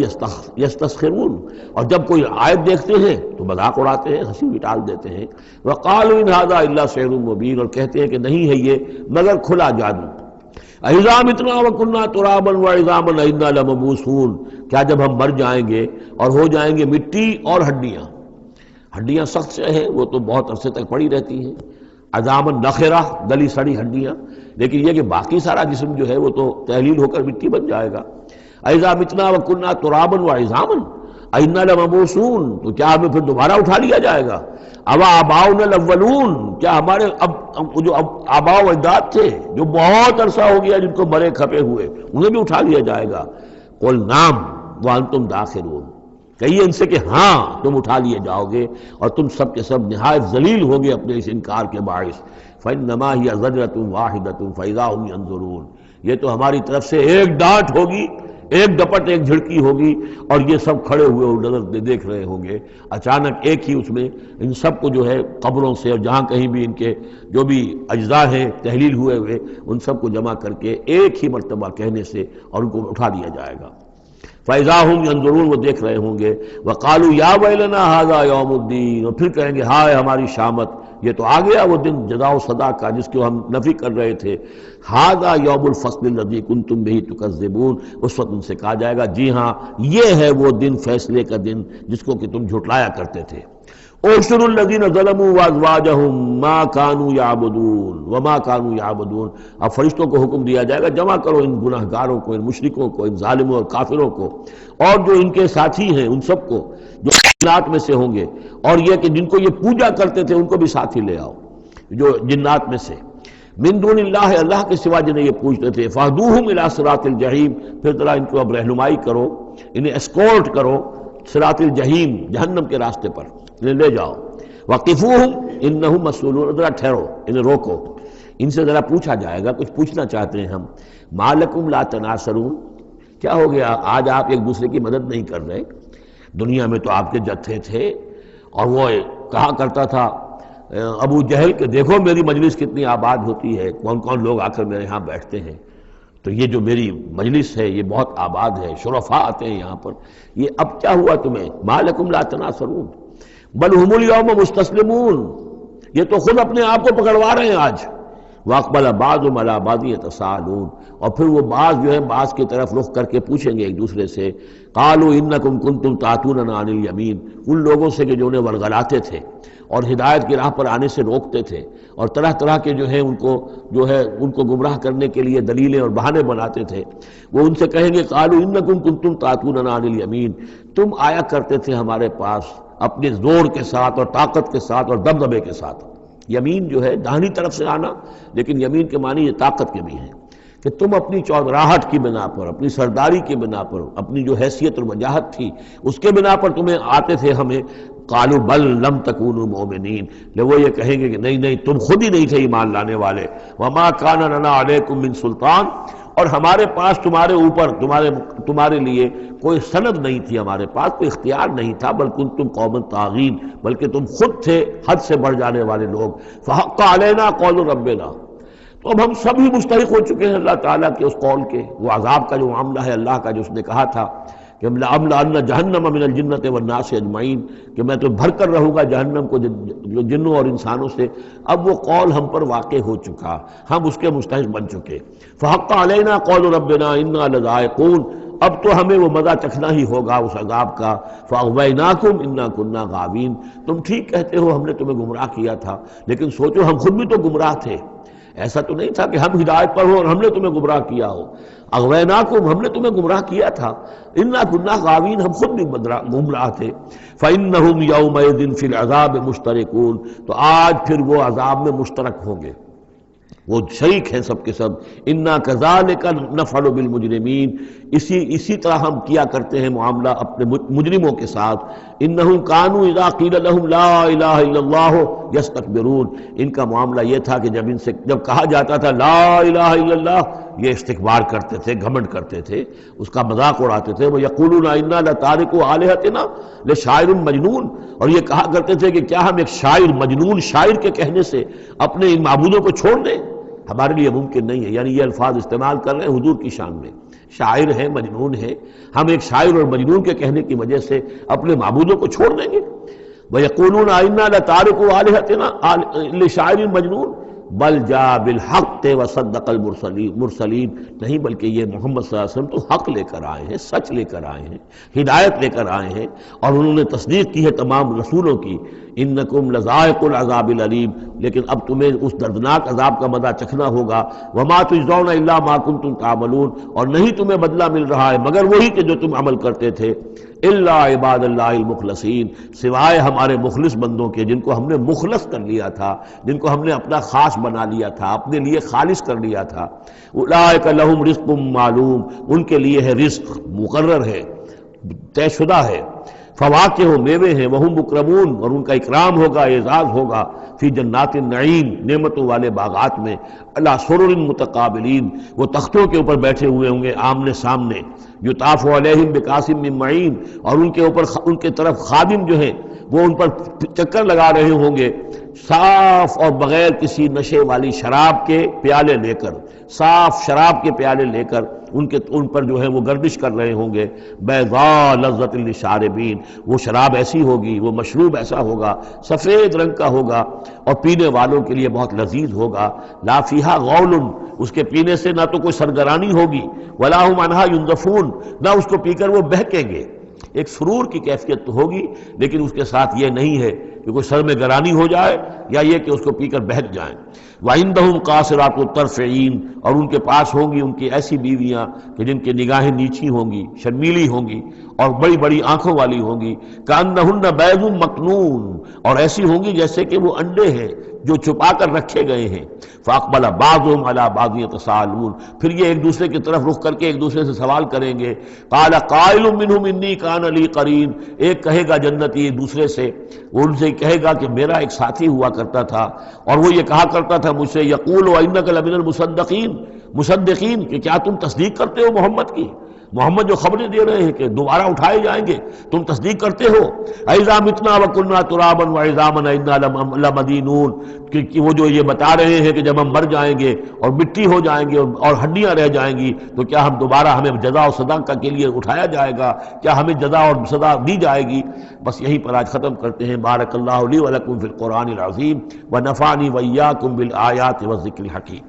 يَسْتَسْخِرُونَ، اور جب کوئی آیت دیکھتے ہیں تو مذاق اڑاتے ہیں، ہنسی ٹال دیتے ہیں۔ وَقَالُوا إِنْ هَذَا إِلَّا سِحْرٌ مُبِينٌ، اور کہتے ہیں کہ نہیں ہے یہ مگر کھلا جادو۔ اَإِذَا مِتْنَا وَكُنَّا تُرَابًا وَعِظَامًا أَإِنَّا لَمَبْعُوثُونَ، کیا جب ہم مر جائیں گے اور ہو جائیں گے مٹی اور ہڈیاں، ہڈیاں سخت سے ہیں وہ تو بہت عرصے تک پڑی رہتی ہیں، عظامًا نخرہ، گلی سڑی ہڈیاں، لیکن یہ کہ باقی سارا جسم جو ہے وہ تو تحلیل ہو کر مٹی بن جائے گا۔ اَإِذَا مِتْنَا وَكُنَّا تُرَابًا وَعِظَامًا أَإِنَّا لَمَبْعُوثُونَ، تو کیا ہمیں پھر دوبارہ اٹھا لیا جائے گا؟ اَوَا آبَاؤُنَا الْأَوَّلُونَ، کیا ہمارے جو آباء و اجداد تھے جو بہت عرصہ ہو گیا جن کو مرے کھپے ہوئے، انہیں بھی اٹھا لیا جائے گا؟ قُلْ نَعَمْ وَأَنْتُمْ دَاخِرُونَ، کہیے ان سے کہ ہاں تم اٹھا لیے جاؤ گے، اور تم سب کے سب نہایت ذلیل ہوگے اپنے اس انکار کے باعث۔ فَإِنَّمَا هِيَ زَجْرَةٌ وَاحِدَةٌ فَإِذَا هُمْ يَنظُرُونَ، یہ تو ہماری طرف سے ایک ڈانٹ ہوگی، ایک ڈپٹ، ایک جھڑکی ہوگی، اور یہ سب کھڑے ہوئے نظر دیکھ رہے ہوں گے۔ اچانک ایک ہی اس میں ان سب کو جو ہے قبروں سے اور جہاں کہیں بھی ان کے جو بھی اجزاء ہیں تحلیل ہوئے ہوئے ان سب کو جمع کر کے ایک ہی مرتبہ کہنے سے اور ان کو اٹھا دیا جائے گا۔ فَإِذَا هُمْ يَنظُرُونَ، وہ دیکھ رہے ہوں گے۔ وَقَالُوا يَا وَيْلَنَا هَذَا يَوْمُ الدِّينِ، اور پھر کہیں گے ہائے ہماری شامت، یہ تو آ گیا وہ دن جزا و سزا کا جس کو ہم نفی کر رہے تھے۔ هَذَا يَوْمُ الْفَصْلِ الَّذِي كُنْتُمْ بِهِ تُكَذِّبُونَ، اس وقت ان سے کہا جائے گا جی ہاں یہ ہے وہ دن، فیصلے کا دن جس کو کہ تم جھٹلایا کرتے تھے۔ اُحْشُرُوا الَّذِينَ ظَلَمُوا وَأَزْوَاجَهُمْ مَا كَانُوا يَعْبُدُونَ وَمَا كَانُوا يَعْبُدُونَ، اب فرشتوں کو حکم دیا جائے گا جمع کرو ان گناہ گاروں کو، ان مشرکوں کو، ان ظالموں اور کافروں کو، اور جو ان کے ساتھی ہیں ان سب کو جو جنات میں سے ہوں گے، اور یہ کہ جن کو یہ پوجا کرتے تھے ان کو بھی ساتھ ہی لے آؤ جو جنات میں سے، من دون اللہ، اللہ کے سوا جنہیں یہ پوجتے تھے، فاہدوہم الی صراط الجحیم، پھر ذرا ان کو اب رہنمائی کرو، انہیں اسکورٹ کرو صراط الجحیم، جہنم کے راستے پر انہیں لے جاؤ۔ وقفوہم انہم مسئولون، ذرا ٹھہرو، انہیں روکو، ان سے ذرا پوچھا جائے گا، کچھ پوچھنا چاہتے ہیں ہم۔ ما لکم لا تناصرون، کیا ہو گیا آج آپ ایک دوسرے کی مدد نہیں کر رہے؟ دنیا میں تو آپ کے جتھے تھے، اور وہ کہا کرتا تھا ابو جہل کہ دیکھو میری مجلس کتنی آباد ہوتی ہے، کون کون لوگ آ کر میرے ہاں بیٹھتے ہیں، تو یہ جو میری مجلس ہے یہ بہت آباد ہے، شرفاء آتے ہیں یہاں پر، یہ اب کیا ہوا تمہیں؟ ما لکم لا تناصرون بل ہم الیوم مستسلمون، یہ تو خود اپنے آپ کو پکڑوا رہے ہیں آج۔ واقبل بعضهم علی بعض یتساءلون، اور پھر وہ بعض جو ہے بعض کی طرف رخ کر کے پوچھیں گے ایک دوسرے سے، قالوا انکم کنتم تعتوننا عن الیمین، ان لوگوں سے کہ جو انہیں ورگلاتے تھے اور ہدایت کی راہ پر آنے سے روکتے تھے اور طرح طرح کے جو ہے ان کو گمراہ کرنے کے لیے دلیلیں اور بہانے بناتے تھے، وہ ان سے کہیں گے قالوا انکم کنتم تعتوننا عن الیمین، تم آیا کرتے تھے ہمارے پاس اپنے زور کے ساتھ اور طاقت کے ساتھ اور دبدبے کے ساتھ۔ یمین جو ہے داہنی طرف سے آنا، لیکن یمین کے معنی یہ طاقت کے بھی ہیں کہ تم اپنی چودراہٹ کی بنا پر، اپنی سرداری کی بنا پر، اپنی جو حیثیت اور وجاہت تھی اس کے بنا پر تمہیں آتے تھے ہمیں۔ قالوا بل لم تکونوا مؤمنین، لے وہ یہ کہیں گے کہ نہیں تم خود ہی نہیں تھے ایمان لانے والے۔ وما کان لنا علیکم من سلطان، اور ہمارے پاس تمہارے اوپر تمہارے لیے کوئی سند نہیں تھی، ہمارے پاس کوئی اختیار نہیں تھا، بل کنتم قوما طاغین، بلکہ تم خود تھے حد سے بڑھ جانے والے لوگ۔ فحق علینا قول ربنا، تو اب ہم سب ہی مستحق ہو چکے ہیں اللہ تعالیٰ کے اس قول کے، وہ عذاب کا جو معاملہ ہے اللہ کا، جو اس نے کہا تھا کہ لَأَمْلَأَنَّ جَهَنَّمَ مِنَ الْجِنَّةِ وَالنَّاسِ أَجْمَعِينَ، کہ میں تو بھر کر رہوں گا جہنم کو جنوں اور انسانوں سے۔ اب وہ قول ہم پر واقع ہو چکا، ہم اس کے مستحق بن چکے۔ فَحَقَّ عَلَيْنَا قَوْلُ رَبِّنَا إِنَّا لَذَائِقُونَ، اب تو ہمیں وہ مزہ چکھنا ہی ہوگا اس عذاب کا۔ فَأَغْوَيْنَاكُمْ إِنَّا كُنَّا غَاوِينَ، تم ٹھیک کہتے ہو ہم نے تمہیں گمراہ کیا تھا، لیکن سوچو ہم خود بھی تو گمراہ تھے، ایسا تو نہیں تھا کہ ہم ہدایت پر ہو اور ہم نے تمہیں گمراہ کیا ہو۔ اغویناکم، ہم نے تمہیں گمراہ کیا تھا، انا کنا غاوین، ہم خود بھی گمراہ تھے۔ فإنہم یومئذ فی العذاب مشترکون، تو آج پھر وہ عذاب میں مشترک ہوں گے، وہ شریک ہیں سب کے سب۔ انا کذالک نفعل بالمجرمین، اسی طرح ہم کیا کرتے ہیں معاملہ اپنے مجرموں کے ساتھ۔ انہم کانوا اذا قیل لهم لا الہ الا اللہ یستکبرون، ان کا معاملہ یہ تھا کہ جب کہا جاتا تھا لا الہ الا اللہ، یہ استکبار کرتے تھے، گھمنڈ کرتے تھے، اس کا مذاق اڑاتے تھے۔ وَيَقُولُونَ إِنَّا لَتَارِكُو آلِهَتِنَا لِشَاعِرٍ مجنون، اور یہ کہا کرتے تھے کہ کیا ہم ایک شاعر، مجنون شاعر کے کہنے سے اپنے ان معبودوں کو چھوڑ دیں؟ ہمارے لیے ممکن نہیں ہے، یعنی یہ الفاظ استعمال کر رہے ہیں حضور کی شان میں، شاعر ہے، مجنون ہے، ہم ایک شاعر اور مجنون کے کہنے کی وجہ سے اپنے معبودوں کو چھوڑ دیں گے۔ وَيَقُولُونَ إِنَّا لَتَارِكُو آلِهَتِنَا لِشَاعِرٍ مجنون بل جاء بالحق وصدق المرسلین، نہیں بلکہ یہ محمد صلی اللہ علیہ وسلم تو حق لے کر آئے ہیں، سچ لے کر آئے ہیں، ہدایت لے کر آئے ہیں، اور انہوں نے تصدیق کی ہے تمام رسولوں کی۔ انکم لذائق العذاب العلیم، لیکن اب تمہیں اس دردناک عذاب کا مزہ چکھنا ہوگا۔ وما تجزون الا ما کنتم تعملون، اور نہیں تمہیں بدلہ مل رہا ہے مگر وہی کہ جو تم عمل کرتے تھے۔ الا عباد اللہ المخلصین، سوائے ہمارے مخلص بندوں کے، جن کو ہم نے مخلص کر لیا تھا، جن کو ہم نے اپنا خاص بنا لیا تھا، اپنے لیے خالص کر لیا تھا۔ اولئک لہم رزق معلوم، ان کے لیے ہے رزق مقرر ہے، طے شدہ ہے۔ فواکہ ہو، میوے ہیں، وہم مکرمون، اور ان کا اکرام ہوگا، اعزاز ہوگا، فی جنات النعیم، نعمتوں والے باغات میں، علی سرر متقابلین، وہ تختوں کے اوپر بیٹھے ہوئے ہوں گے آمنے سامنے، یطاف علیہم بکاسم من معین، اور ان کے اوپر ان کے طرف خادم جو ہیں وہ ان پر چکر لگا رہے ہوں گے، صاف اور بغیر کسی نشے والی شراب کے پیالے لے کر، صاف شراب کے پیالے لے کر ان پر جو ہے وہ گردش کر رہے ہوں گے۔ بیضاء لذۃ للشاربین، وہ شراب ایسی ہوگی، وہ مشروب ایسا ہوگا، سفید رنگ کا ہوگا، اور پینے والوں کے لیے بہت لذیذ ہوگا۔ لا فیہا غول، اس کے پینے سے نہ تو کوئی سرگرانی ہوگی، ولا ہم عنہا ینزفون، نہ اس کو پی کر وہ بہکیں گے۔ ایک سرور کی کیفیت تو ہوگی، لیکن اس کے ساتھ یہ نہیں ہے کہ کوئی سر میں گرانی ہو جائے یا یہ کہ اس کو پی کر بہک جائیں۔ وَعِندَهُمْ قَاصِرَاتُ الطَّرْفِ عِین، اور ان کے پاس ہوں گی ان کی ایسی بیویاں کہ جن کی نگاہیں نیچی ہوں گی، شرمیلی ہوں گی، اور بڑی بڑی آنکھوں والی ہوں گی۔ کَأَنَّهُنَّ بَیضٌ مَکْنُون، اور ایسی ہوں گی جیسے کہ وہ انڈے ہیں جو چھپا کر رکھے گئے ہیں۔ فَأَقْبَلَ بَعْضُهُمْ عَلَىٰ بَعْضٍ يَتَسَاءَلُونَ، پھر یہ ایک دوسرے کی طرف رخ کر کے ایک دوسرے سے سوال کریں گے۔ قَالَ قَائِلٌ مِّنْهُمْ إِنِّي كَانَ لِي قَرِينٌ، ایک کہے گا جنتی دوسرے سے، وہ ان سے کہے گا کہ میرا ایک ساتھی ہوا کرتا تھا اور وہ یہ کہا کرتا تھا مجھ سے، یقول وَإِنَّكَ لَمِنَ الْمُصَدِّقِينَ، مصدقین، کہ کیا تم تصدیق کرتے ہو محمد کی؟ محمد جو خبریں دے رہے ہیں کہ دوبارہ اٹھائے جائیں گے، تم تصدیق کرتے ہو؟ اذا متنا وکنا ترابا وعظاما انا لمدینون، کہ وہ جو یہ بتا رہے ہیں کہ جب ہم مر جائیں گے اور مٹی ہو جائیں گے اور ہڈیاں رہ جائیں گی تو کیا ہم دوبارہ ہمیں جزا و سزا کے لیے اٹھایا جائے گا، کیا ہمیں جزا اور سزا دی جائے گی؟ بس یہیں پر آج ختم کرتے ہیں۔ بارک اللہ لی ولکم فی القرآن العظیم ونفعنی وإیاکم بالآیات والذکر الحکیم۔